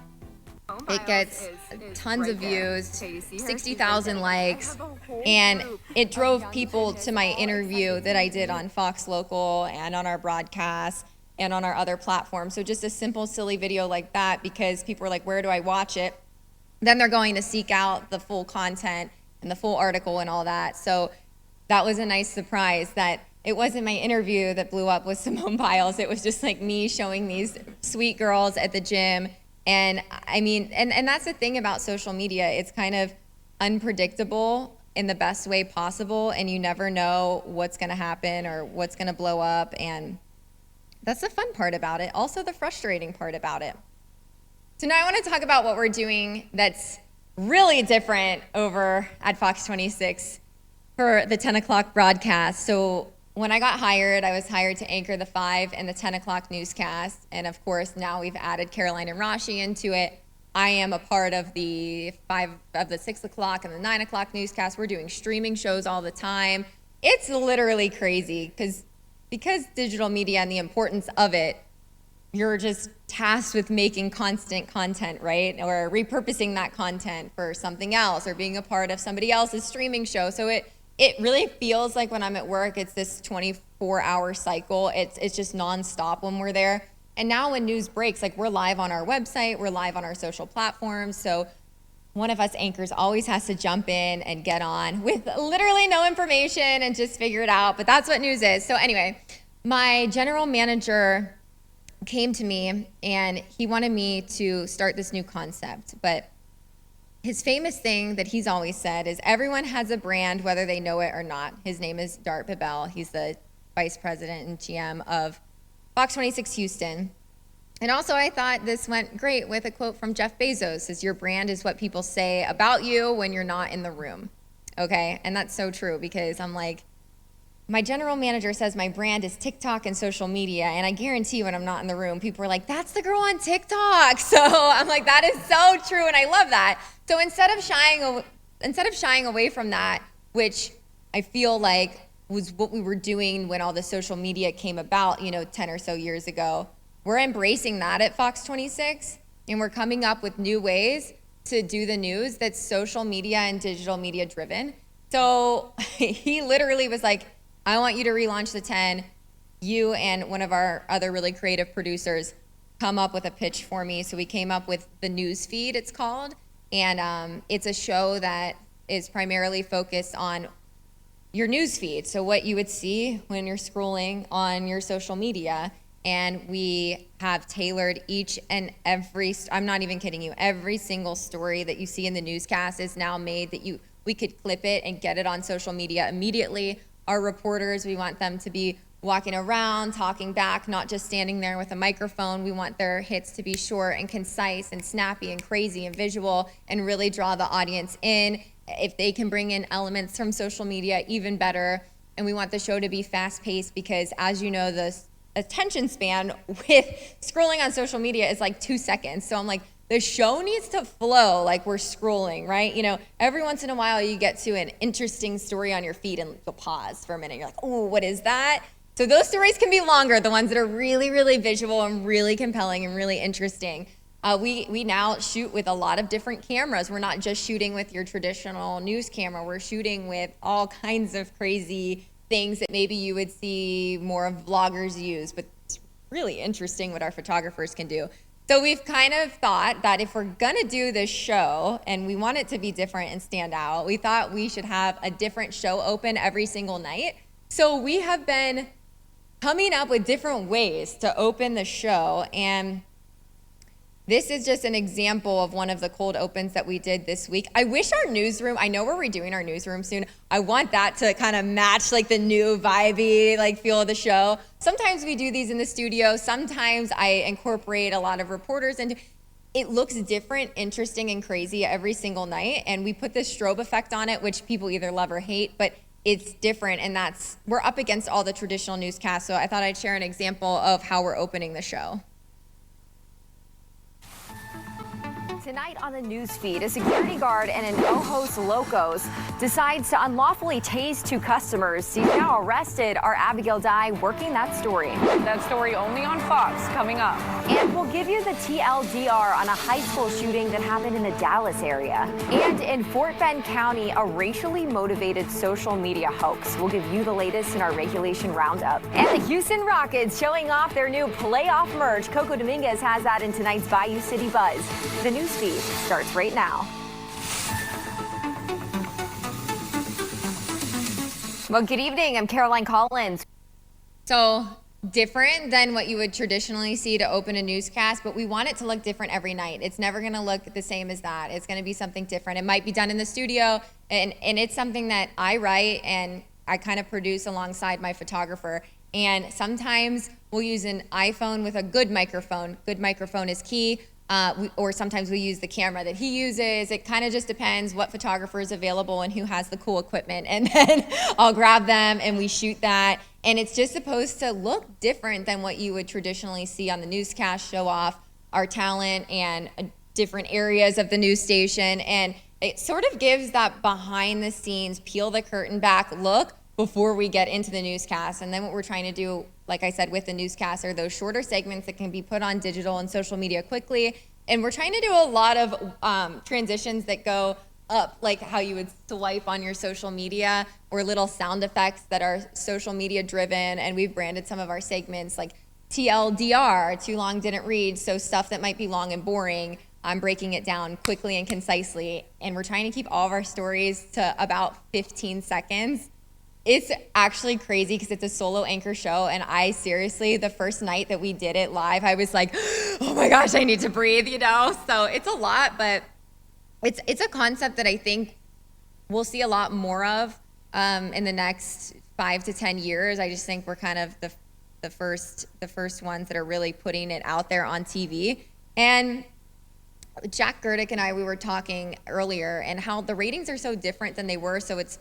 It gets tons of views, 60,000 likes, and it drove people to my interview that I did on Fox Local and on our broadcast and on our other platforms. So just a simple, silly video like that, because people were like, where do I watch it? Then they're going to seek out the full content and the full article and all that. So that was a nice surprise that it wasn't my interview that blew up with Simone Biles. It was just like me showing these sweet girls at the gym. And I mean, and that's the thing about social media. It's kind of unpredictable in the best way possible, and you never know what's going to happen or what's going to blow up. And that's the fun part about it. Also the frustrating part about it. So now I want to talk about what we're doing that's really different over at Fox 26 for the 10 o'clock broadcast. So when I got hired, I was hired to anchor the 5 and the 10 o'clock newscast. And of course, now we've added Caroline and Rashi into it. I am a part of the 6 o'clock and the 9 o'clock newscast. We're doing streaming shows all the time. It's literally crazy because digital media and the importance of it, you're just tasked with making constant content, right? Or repurposing that content for something else or being a part of somebody else's streaming show. So it really feels like when I'm at work, it's this 24-hour cycle. It's just nonstop when we're there. And now when news breaks, like we're live on our website, we're live on our social platforms. So one of us anchors always has to jump in and get on with literally no information and just figure it out. But that's what news is. So anyway, my general manager came to me and he wanted me to start this new concept. But his famous thing that he's always said is everyone has a brand, whether they know it or not. His name is Dart Babel. He's the vice president and GM of Fox 26 Houston. And also I thought this went great with a quote from Jeff Bezos, says your brand is what people say about you when you're not in the room. Okay, and that's so true because I'm like, my general manager says my brand is TikTok and social media, and I guarantee when I'm not in the room, people are like, that's the girl on TikTok. So I'm like, that is so true, and I love that. So instead of shying away from that, which I feel like was what we were doing when all the social media came about, 10 or so years ago, we're embracing that at Fox 26, and we're coming up with new ways to do the news that's social media and digital media driven. So he literally was like, I want you to relaunch the 10. You and one of our other really creative producers come up with a pitch for me. So we came up with the news feed, it's called. And it's a show that is primarily focused on your news feed. So what you would see when you're scrolling on your social media. And we have tailored each and every, I'm not even kidding you, every single story that you see in the newscast is now made that we could clip it and get it on social media immediately. Our reporters, we want them to be walking around, talking back, not just standing there with a microphone. We want their hits to be short and concise and snappy and crazy and visual and really draw the audience in. If they can bring in elements from social media, even better. And we want the show to be fast-paced because, as you know, the attention span with scrolling on social media is like 2 seconds. So I'm like, the show needs to flow like we're scrolling, right? Every once in a while you get to an interesting story on your feed and you'll pause for a minute. You're like, oh, what is that? So those stories can be longer, the ones that are really, really visual and really compelling and really interesting. We now shoot with a lot of different cameras. We're not just shooting with your traditional news camera. We're shooting with all kinds of crazy things that maybe you would see more of vloggers use, but it's really interesting what our photographers can do. So we've kind of thought that if we're gonna do this show and we want it to be different and stand out, we thought we should have a different show open every single night. So we have been coming up with different ways to open the show, and this is just an example of one of the cold opens that we did this week. I wish our newsroom, I know we're redoing our newsroom soon. I want that to kind of match like the new vibey like feel of the show. Sometimes we do these in the studio. Sometimes I incorporate a lot of reporters into. It looks different, interesting, and crazy every single night. And we put this strobe effect on it, which people either love or hate, but it's different. And we're up against all the traditional newscasts. So I thought I'd share an example of how we're opening the show. Tonight on the news feed, a security guard and an Ojos Locos decides to unlawfully tase two customers. He's now arrested. Our Abigail Dye working that story. That story only on Fox coming up. And we'll give you the TLDR on a high school shooting that happened in the Dallas area. And in Fort Bend County, a racially motivated social media hoax. We'll give you the latest in our regulation roundup. And the Houston Rockets showing off their new playoff merch. Coco Dominguez has that in tonight's Bayou City Buzz. The news feed starts right now. Well, good evening. I'm Caroline Collins. So different than what you would traditionally see to open a newscast, but we want it to look different every night. It's never going to look the same as that. It's going to be something different. It might be done in the studio, and it's something that I write and I kind of produce alongside my photographer. And sometimes we'll use an iPhone with a good microphone. Good microphone is key. or sometimes we use the camera that he uses. It kind of just depends what photographer is available and who has the cool equipment. And then I'll grab them and we shoot that. And it's just supposed to look different than what you would traditionally see on the newscast, show off our talent and different areas of the news station. And it sort of gives that behind the scenes, peel the curtain back look before we get into the newscast. And then what we're trying to do, like I said, with the newscast are those shorter segments that can be put on digital and social media quickly. And we're trying to do a lot of transitions that go up, like how you would swipe on your social media, or little sound effects that are social media driven. And we've branded some of our segments like TLDR, too long didn't read. So stuff that might be long and boring, I'm breaking it down quickly and concisely. And we're trying to keep all of our stories to about 15 seconds. It's actually crazy because it's a solo anchor show, and I seriously, the first night that we did it live, I was like, oh my gosh, I need to breathe, you know? So it's a lot, but it's a concept that I think we'll see a lot more of in the next 5 to 10 years. I just think we're kind of the first ones that are really putting it out there on TV. And Jack Gerdick and I, we were talking earlier, and how the ratings are so different than they were. So it's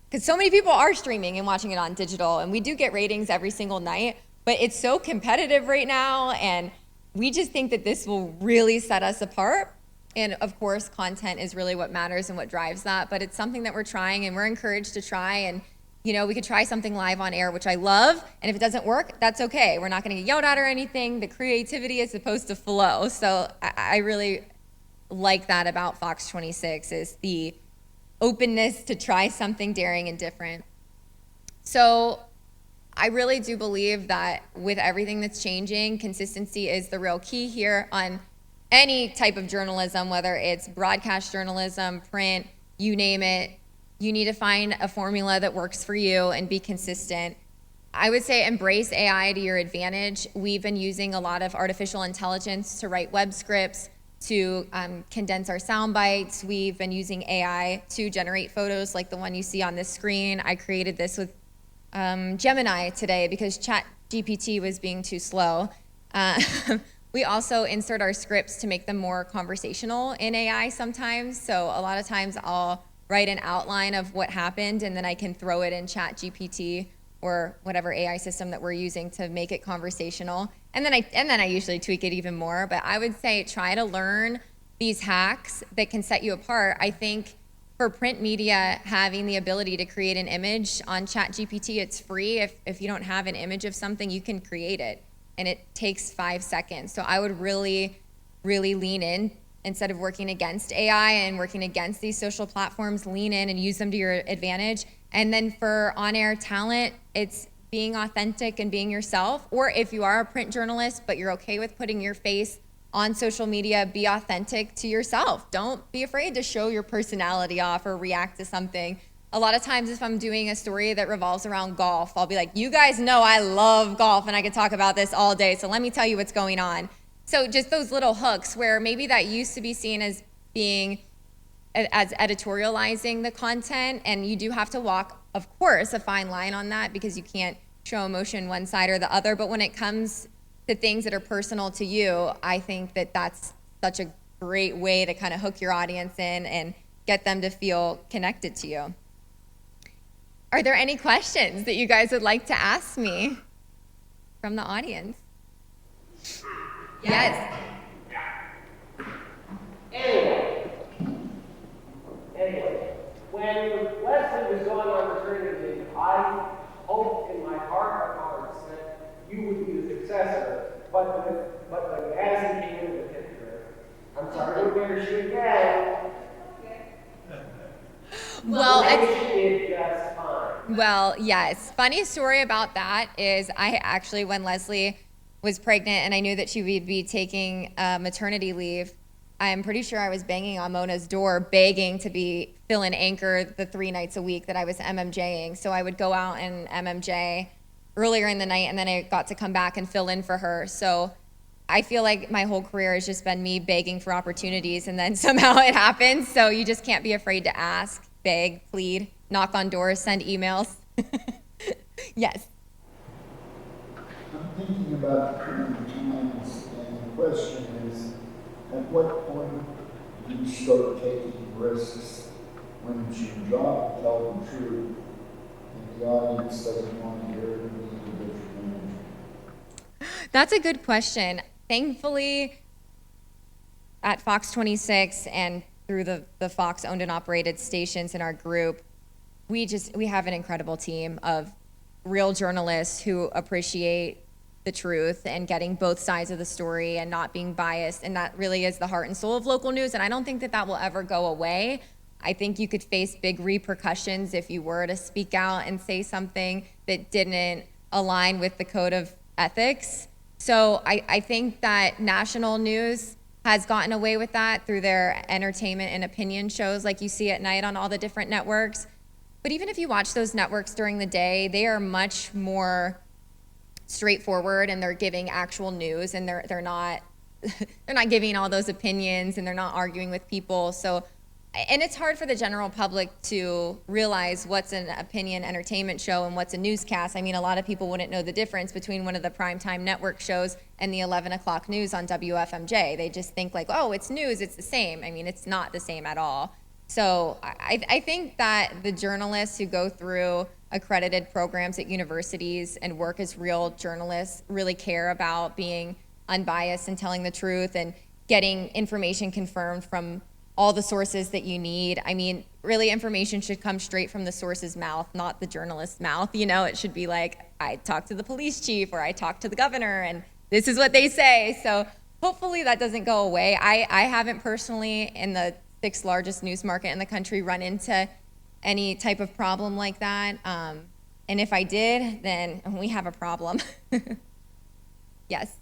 because so many people are streaming and watching it on digital, and we do get ratings every single night, but it's so competitive right now, and we just think that this will really set us apart. And of course, content is really what matters and what drives that, but it's something that we're trying, and we're encouraged to try. And you know, we could try something live on air, which I love, and if it doesn't work, that's okay. We're not gonna get yelled at or anything. The creativity is supposed to flow. So I really like that about Fox 26, is the openness to try something daring and different. So I really do believe that with everything that's changing, consistency is the real key here on any type of journalism, whether it's broadcast journalism, print, you name it. You need to find a formula that works for you and be consistent. I would say embrace AI to your advantage. We've been using a lot of artificial intelligence to write web scripts, to condense our sound bites. We've been using AI to generate photos like the one you see on this screen. I created this with Gemini today because ChatGPT was being too slow. We also insert our scripts to make them more conversational in AI sometimes. So a lot of times I'll write an outline of what happened, and then I can throw it in ChatGPT or whatever AI system that we're using to make it conversational. And then I usually tweak it even more. But I would say try to learn these hacks that can set you apart. I think for print media, having the ability to create an image on ChatGPT, it's free. If you don't have an image of something, you can create it, and it takes 5 seconds. So I would really, really lean in. Instead of working against AI and working against these social platforms, lean in and use them to your advantage. And then for on-air talent, it's being authentic and being yourself. Or if you are a print journalist, but you're okay with putting your face on social media, be authentic to yourself. Don't be afraid to show your personality off or react to something. A lot of times if I'm doing a story that revolves around golf, I'll be like, you guys know I love golf and I could talk about this all day, so let me tell you what's going on. So just those little hooks where maybe that used to be seen as being, as editorializing the content, and you do have to walk, of course, a fine line on that because you can't show emotion one side or the other. But when it comes to things that are personal to you, I think that that's such a great way to kind of hook your audience in and get them to feel connected to you. Are there any questions that you guys would like to ask me from the audience? Yes. Anyway, when Leslie was going on maternity leave, I hoped in my heart of hearts that you would be the successor, but the Madison came into the picture. I'm sorry to embarrass you again. Well, did just fine. Well, yes. Funny story about that is I actually, when Leslie was pregnant and I knew that she would be taking maternity leave, I'm pretty sure I was banging on Mona's door begging to fill in anchor the 3 nights a week that I was MMJing. So I would go out and MMJ earlier in the night, and then I got to come back and fill in for her. So I feel like my whole career has just been me begging for opportunities, and then somehow it happens. So you just can't be afraid to ask, beg, plead, knock on doors, send emails. Yes. I'm thinking about the current times, and the question is, At what point do you start taking risks when it's your job to tell the truth and the audience doesn't want to hear it and the individual manager? That's a good question. Thankfully, at Fox 26 and through the Fox owned and operated stations in our group, we have an incredible team of real journalists who appreciate the truth and getting both sides of the story and not being biased. And that really is the heart and soul of local news. And I don't think that will ever go away. I think you could face big repercussions if you were to speak out and say something that didn't align with the code of ethics. So I think that national news has gotten away with that through their entertainment and opinion shows like you see at night on all the different networks. But even if you watch those networks during the day, they are much more straightforward and they're giving actual news and they're not they're not giving all those opinions and they're not arguing with people. So, and it's hard for the general public to realize what's an opinion entertainment show and what's a newscast. I mean, a lot of people wouldn't know the difference between one of the primetime network shows and the 11 o'clock news on WFMJ. They just think like, oh, it's news, it's the same. I mean, it's not the same at all. So I think that the journalists who go through accredited programs at universities and work as real journalists really care about being unbiased and telling the truth and getting information confirmed from all the sources that you need. I mean, really information should come straight from the source's mouth, not the journalist's mouth. You know, it should be like, I talked to the police chief or I talked to the governor and this is what they say. So hopefully that doesn't go away. I haven't personally, in the 6th largest news market in the country, run into any type of problem like that. And if I did, then we have a problem. Yes.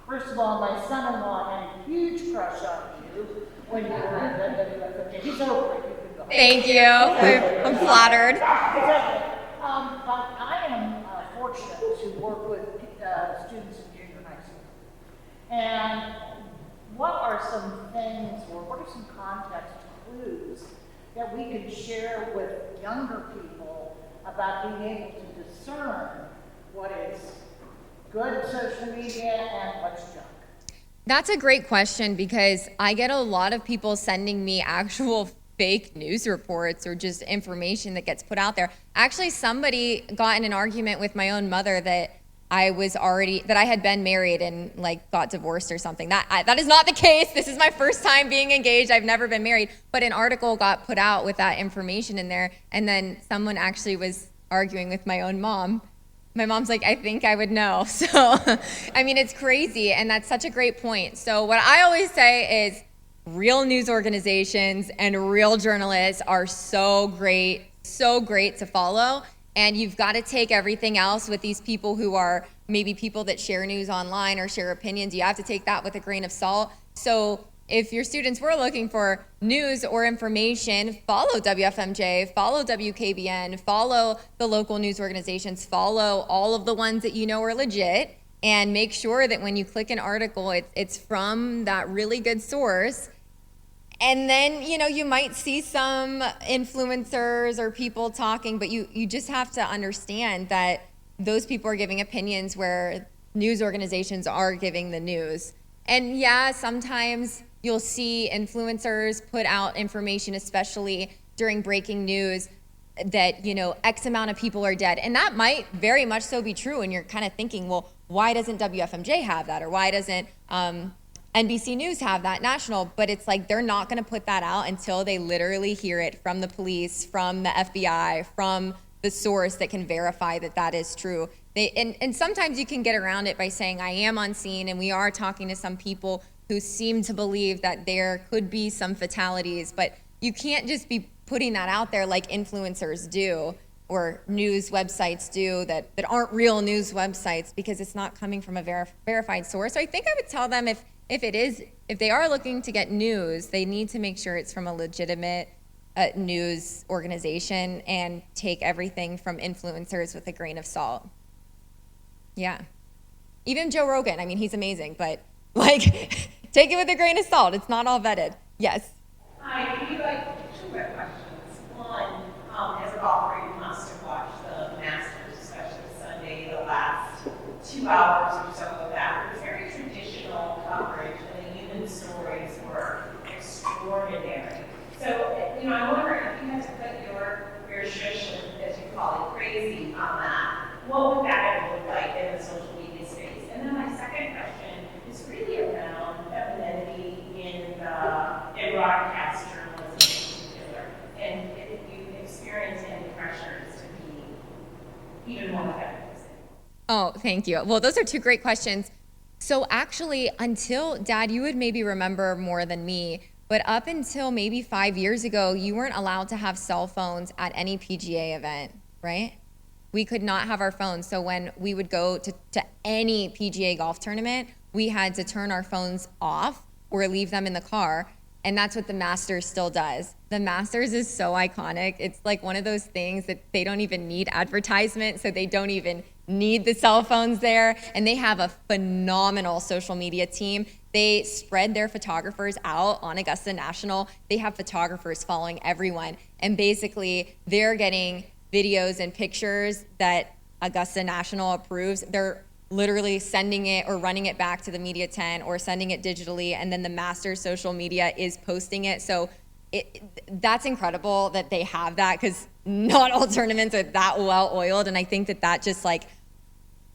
First of all, my son-in-law had a huge crush on you when you were in the he's over it. You can go. Thank you. I'm flattered. Exactly. But I am fortunate to work with students in junior high school. And what are some things, or what are some context clues that we could share with younger people about being able to discern what is good social media and what's junk? That's a great question because I get a lot of people sending me actual fake news reports or just information that gets put out there. Actually, somebody got in an argument with my own mother that I had been married and like got divorced or something. That is not the case. This is my first time being engaged. I've never been married. But an article got put out with that information in there, and then someone actually was arguing with my own mom. My mom's like, I think I would know. So, I mean, it's crazy, and that's such a great point. So what I always say is real news organizations and real journalists are so great to follow. And you've got to take everything else with these people who are maybe people that share news online or share opinions. You have to take that with a grain of salt. So if your students were looking for news or information, follow WFMJ, follow WKBN, follow the local news organizations, follow all of the ones that you know are legit, and make sure that when you click an article, it's from that really good source. And then, you know, you might see some influencers or people talking, but you just have to understand that those people are giving opinions where news organizations are giving the news. And yeah, sometimes you'll see influencers put out information, especially during breaking news, that, you know, X amount of people are dead. And that might very much so be true. And you're kind of thinking, well, why doesn't WFMJ have that? Or why doesn't NBC News have that national? But it's like they're not going to put that out until they literally hear it from the police, from the FBI, from the source that can verify that that is true. And sometimes you can get around it by saying, I am on scene and we are talking to some people who seem to believe that there could be some fatalities, but you can't just be putting that out there like influencers do or news websites do that aren't real news websites, because it's not coming from a verified source. So I think I would tell them if they are looking to get news, they need to make sure it's from a legitimate news organization and take everything from influencers with a grain of salt. Yeah. Even Joe Rogan, I mean, he's amazing, but like, take it with a grain of salt. It's not all vetted. Yes. Hi, we have two quick questions. One, as a golfer, you must have watched the Masters, especially Sunday, the last 2 hours or so of that. It was very traditional coverage and a human story Oh, thank you. Well, those are two great questions. So actually, until, Dad, you would maybe remember more than me, but up until maybe 5 years ago, you weren't allowed to have cell phones at any PGA event, right? We could not have our phones. So when we would go to any PGA golf tournament, we had to turn our phones off or leave them in the car. And that's what the Masters still does. The Masters is so iconic. It's like one of those things that they don't even need advertisement, so they don't even need the cell phones there. And they have a phenomenal social media team. They spread their photographers out on Augusta National. They have photographers following everyone. And basically, they're getting videos and pictures that Augusta National approves. They're literally sending it or running it back to the media tent or sending it digitally, and then the Masters social media is posting it. So that's incredible that they have that, because not all tournaments are that well oiled, and I think that just like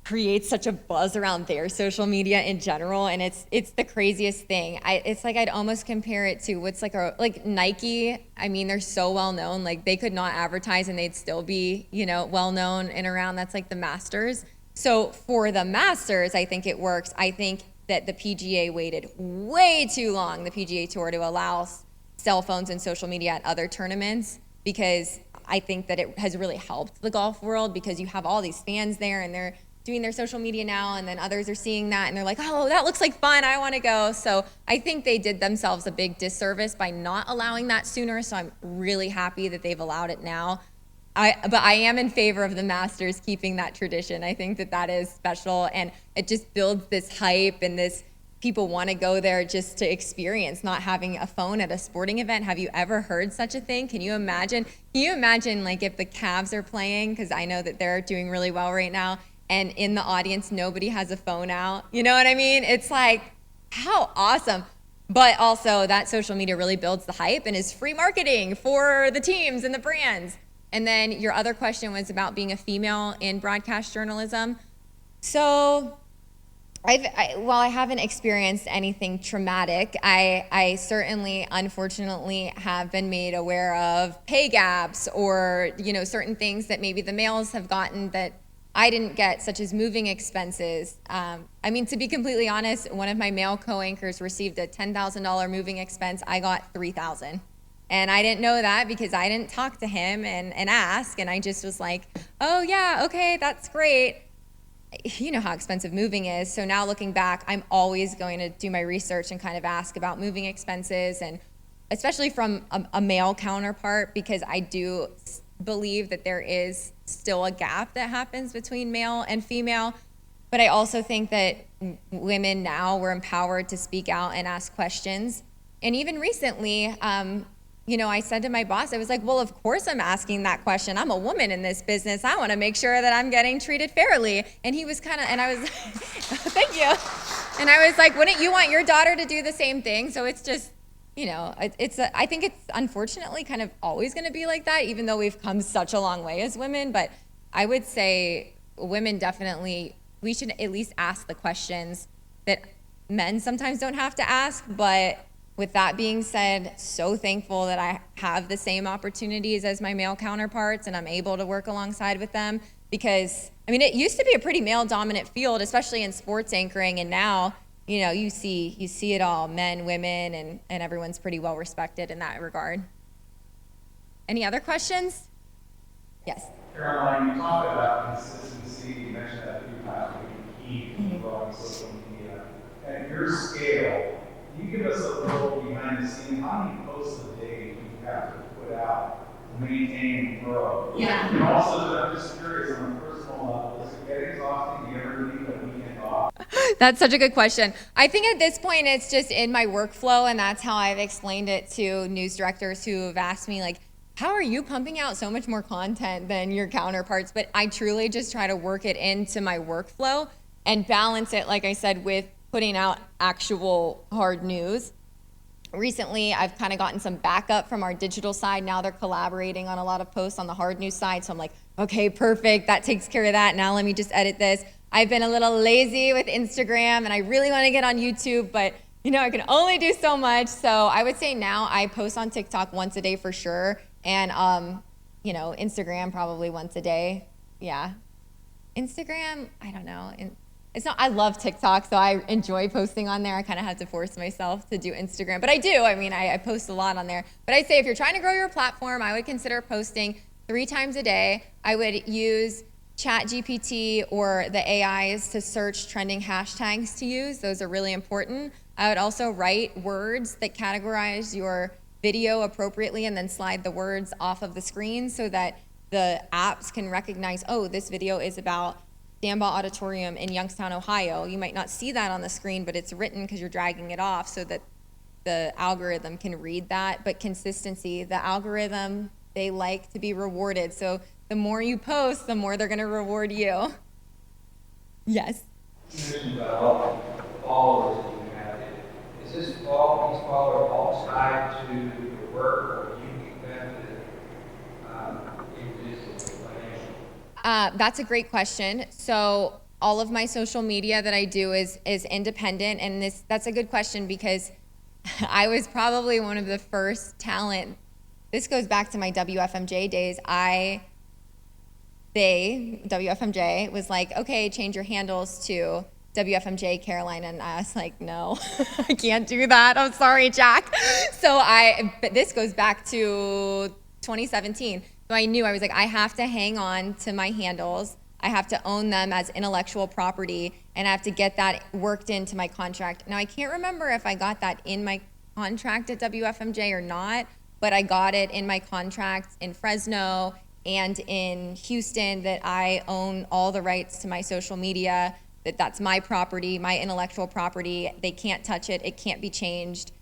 creates such a buzz around their social media in general, and it's the craziest thing. It's like I'd almost compare it to what's like Nike. I mean, they're so well known, like they could not advertise and they'd still be, well known and around. That's like the Masters. So for the Masters, I think it works. I think that the PGA waited way too long, the PGA Tour, to allow cell phones and social media at other tournaments, because I think that it has really helped the golf world, because you have all these fans there and they're doing their social media now, and then others are seeing that and they're like, oh, that looks like fun, I want to go. So I think they did themselves a big disservice by not allowing that sooner, so I'm really happy that they've allowed it now. But I am in favor of the Masters keeping that tradition. I think that is special, and it just builds this hype, and this people want to go there just to experience not having a phone at a sporting event. Have you ever heard such a thing? Can you imagine like if the Cavs are playing, because I know that they're doing really well right now, and in the audience nobody has a phone out? You know what I mean? It's like, how awesome. But also that social media really builds the hype and is free marketing for the teams and the brands. And then your other question was about being a female in broadcast journalism. So while I haven't experienced anything traumatic, I certainly, unfortunately, have been made aware of pay gaps or, certain things that maybe the males have gotten that I didn't get, such as moving expenses. To be completely honest, one of my male co-anchors received a $10,000 moving expense. I got $3,000. And I didn't know that because I didn't talk to him and ask, and I just was like, oh yeah, okay, that's great. You know how expensive moving is. So now looking back, I'm always going to do my research and kind of ask about moving expenses, and especially from a male counterpart, because I do believe that there is still a gap that happens between male and female. But I also think that women now, we're empowered to speak out and ask questions. And even recently, I said to my boss, I was like, well, of course I'm asking that question. I'm a woman in this business. I want to make sure that I'm getting treated fairly. And he was and I was, thank you. And I was like, wouldn't you want your daughter to do the same thing? So it's just, I think it's unfortunately kind of always going to be like that, even though we've come such a long way as women. But I would say women definitely, we should at least ask the questions that men sometimes don't have to ask. But with that being said, so thankful that I have the same opportunities as my male counterparts, and I'm able to work alongside with them, because, it used to be a pretty male-dominant field, especially in sports anchoring, and now, you see it all, men, women, and everyone's pretty well respected in that regard. Any other questions? Yes. Caroline, you talked about consistency. You mentioned that a few times, key to growing social media. At your scale, can you give us a little behind the scenes? How many posts a day do you have to put out to maintain and grow? Yeah. And also, I'm just curious, on a personal level, does it get exhausting? Do you ever need a weekend off? That's such a good question. I think at this point it's just in my workflow, and that's how I've explained it to news directors who have asked me, like, how are you pumping out so much more content than your counterparts? But I truly just try to work it into my workflow and balance it, like I said, with putting out actual hard news. Recently, I've kind of gotten some backup from our digital side. Now they're collaborating on a lot of posts on the hard news side. So I'm like, okay, perfect. That takes care of that. Now let me just edit this. I've been a little lazy with Instagram, and I really want to get on YouTube, but I can only do so much. So I would say now I post on TikTok once a day for sure. And, Instagram probably once a day. Yeah. Instagram, I don't know. It's not, I love TikTok, so I enjoy posting on there. I kind of have to force myself to do Instagram, but I do. I mean, I post a lot on there. But I'd say if you're trying to grow your platform, I would consider posting 3 times a day. I would use ChatGPT or the AIs to search trending hashtags to use. Those are really important. I would also write words that categorize your video appropriately and then slide the words off of the screen so that the apps can recognize, oh, this video is about Stambaugh Auditorium in Youngstown, Ohio. You might not see that on the screen, but it's written because you're dragging it off so that the algorithm can read that. But consistency, the algorithm, they like to be rewarded. So the more you post, the more they're going to reward you. Yes. You mentioned about followers that you have. Is this these followers all tied to your work, or you get benefit individually, financially? That's a great question. So all of my social media that I do is independent, and that's a good question because I was probably one of the first talent. This goes back to my WFMJ days. WFMJ was like, okay, change your handles to WFMJ Carolina, and I was like, no, I can't do that. I'm sorry, Jack. But this goes back to 2017. So I knew, I was like, I have to hang on to my handles. I have to own them as intellectual property, and I have to get that worked into my contract. Now, I can't remember if I got that in my contract at WFMJ or not, but I got it in my contract in Fresno and in Houston that I own all the rights to my social media, that's my property, my intellectual property. They can't touch it. It can't be changed.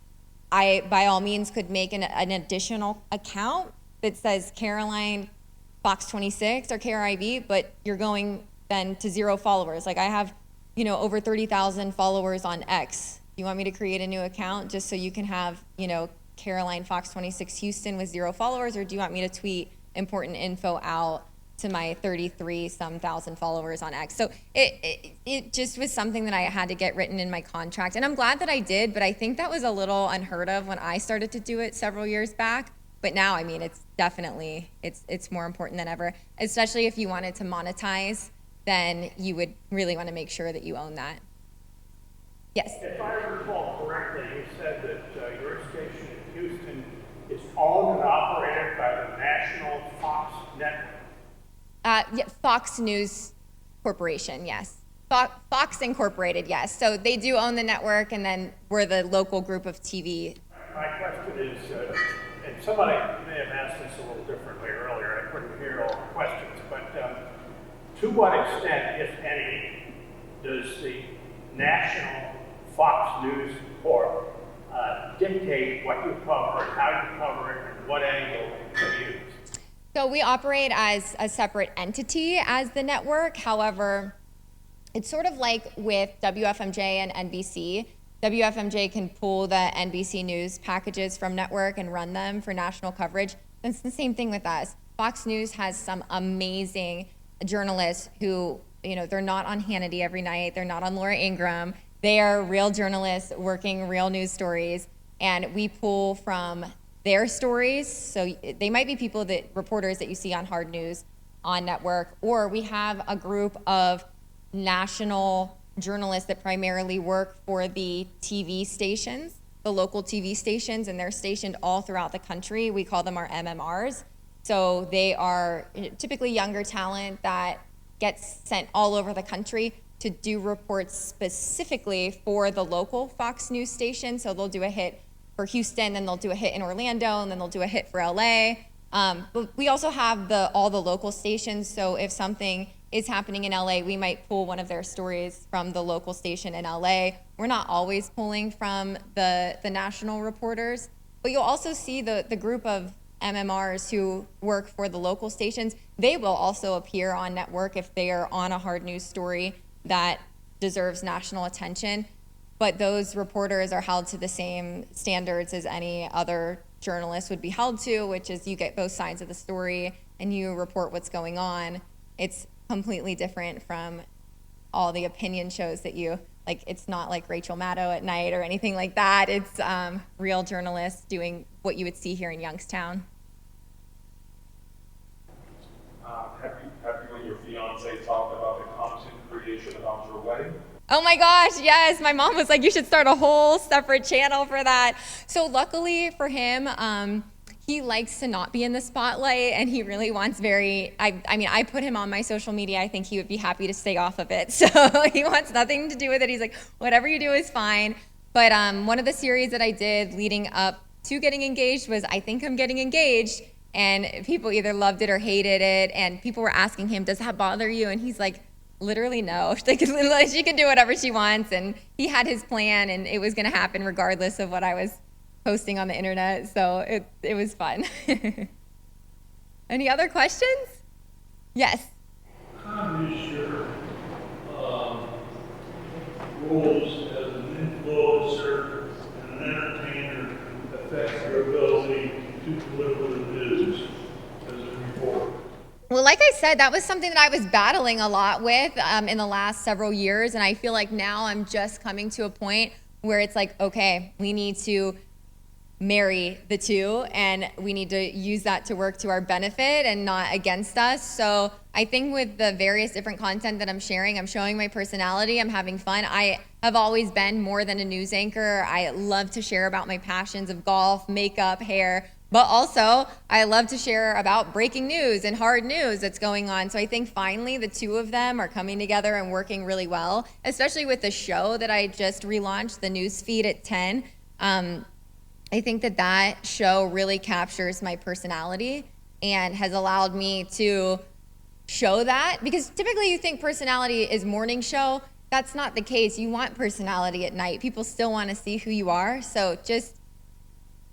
I, by all means, could make an additional account that says Caroline Fox 26 or KRIV, but you're going then to 0 followers. Like I have, over 30,000 followers on X. Do you want me to create a new account just so you can have, Caroline Fox 26 Houston with 0 followers, or do you want me to tweet important info out to my 33-some thousand followers on X? So it just was something that I had to get written in my contract, and I'm glad that I did, but I think that was a little unheard of when I started to do it several years back. But now, I mean, it's definitely, it's more important than ever, especially if you wanted to monetize, then you would really want to make sure that you own that. Yes? If I recall correctly, you said that your station in Houston is owned and operated by the national Fox network. Yeah, Fox News Corporation, yes. Fox Incorporated, yes. So they do own the network, and then we're the local group of TV. My question is, and somebody may have asked this a little differently earlier, I couldn't hear all the questions, but to what extent, if any, does the national Fox News Corp dictate what you cover and how you cover it and what angle you use? So we operate as a separate entity as the network. However, it's sort of like with WFMJ and NBC. WFMJ can pull the NBC News packages from network and run them for national coverage. It's the same thing with us. Fox News has some amazing journalists who, they're not on Hannity every night. They're not on Laura Ingraham. They are real journalists working real news stories, and we pull from their stories. So they might be reporters that you see on Hard News on network, or we have a group of national journalists that primarily work for the TV stations, the local TV stations, and they're stationed all throughout the country. We call them our MMRs. So they are typically younger talent that gets sent all over the country to do reports specifically for the local Fox News station. So they'll do a hit for Houston, then they'll do a hit in Orlando, and then they'll do a hit for LA. But we also have all the local stations, so if something is happening in LA, we might pull one of their stories from the local station in LA. We're not always pulling from the national reporters, but you'll also see the group of MMRs who work for the local stations. They will also appear on network if they are on a hard news story that deserves national attention. But those reporters are held to the same standards as any other journalist would be held to, which is you get both sides of the story and you report what's going on. It's completely different from all the opinion shows that it's not like Rachel Maddow at night or anything like that. It's real journalists doing what you would see here in Youngstown. Have you and your fiance talked about the information about your wedding? Oh my gosh, yes. My mom was like, you should start a whole separate channel for that. So luckily for him, he likes to not be in the spotlight, and he really wants I put him on my social media. I think he would be happy to stay off of it. So he wants nothing to do with it. He's like, whatever you do is fine. But one of the series that I did leading up to getting engaged was I Think I'm Getting Engaged. And people either loved it or hated it. And people were asking him, does that bother you? And he's like, literally no. She can do whatever she wants. And he had his plan, and it was going to happen regardless of what I was posting on the internet. So it was fun. Any other questions? Yes. How does your roles as an influencer and an entertainer affect your ability to deliver the news as a reporter? Well, like I said, that was something that I was battling a lot with in the last several years. And I feel like now I'm just coming to a point where it's like, okay, we need to marry the two, and we need to use that to work to our benefit and not against us. So I think with the various different content that I'm sharing, I'm showing my personality, I'm having fun. I have always been more than a news anchor. I love to share about my passions of golf, makeup, hair, but also I love to share about breaking news and hard news that's going on. So I think finally the two of them are coming together and working really well, especially with the show that I just relaunched, the news feed at 10. I think that show really captures my personality and has allowed me to show that, because typically you think personality is morning show. That's not the case. You want personality at night. People still want to see who you are. So just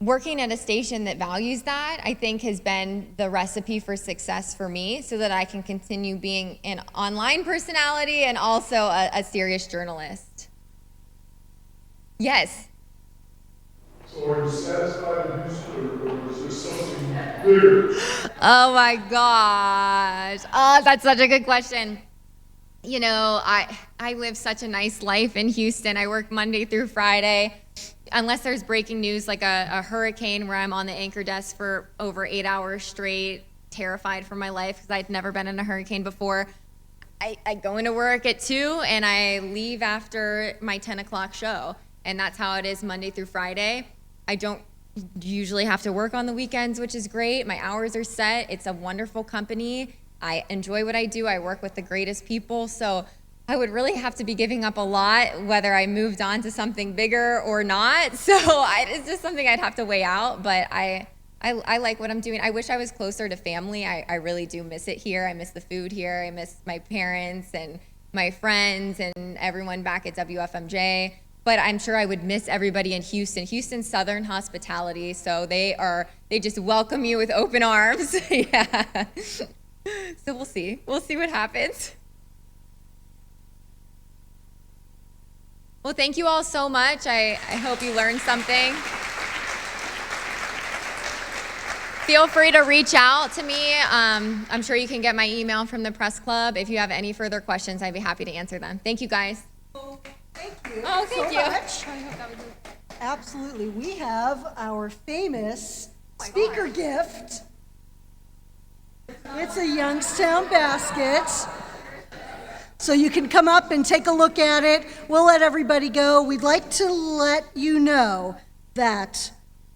working at a station that values that, I think, has been the recipe for success for me, so that I can continue being an online personality and also a serious journalist. Yes. So are you satisfied in Houston, or is there something bigger? Oh my gosh. Oh, that's such a good question. You know, I live such a nice life in Houston. I work Monday through Friday. Unless there's breaking news like a hurricane where I'm on the anchor desk for over 8 hours straight, terrified for my life because I'd never been in a hurricane before. I go into work at 2 and I leave after my 10 o'clock show. And that's how it is Monday through Friday. I don't usually have to work on the weekends, which is great. My hours are set. It's a wonderful company. I enjoy what I do. I work with the greatest people. So I would really have to be giving up a lot, whether I moved on to something bigger or not. So it's just something I'd have to weigh out. But I like what I'm doing. I wish I was closer to family. I really do miss it here. I miss the food here. I miss my parents and my friends and everyone back at WFMJ. But I'm sure I would miss everybody in Houston. Houston's Southern hospitality, so they just welcome you with open arms. Yeah. So we'll see. We'll see what happens. Well, thank you all so much. I hope you learned something. Feel free to reach out to me. I'm sure you can get my email from the press club. If you have any further questions, I'd be happy to answer them. Thank you, guys. Thank you Oh, thank so you. much. Absolutely. We have our famous speaker gift. It's a Youngstown basket. So you can come up and take a look at it. We'll let everybody go. We'd like to let you know that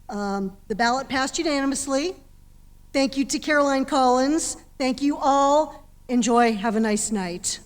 the ballot passed unanimously. Thank you to Caroline Collins. Thank you all. Enjoy. Have a nice night.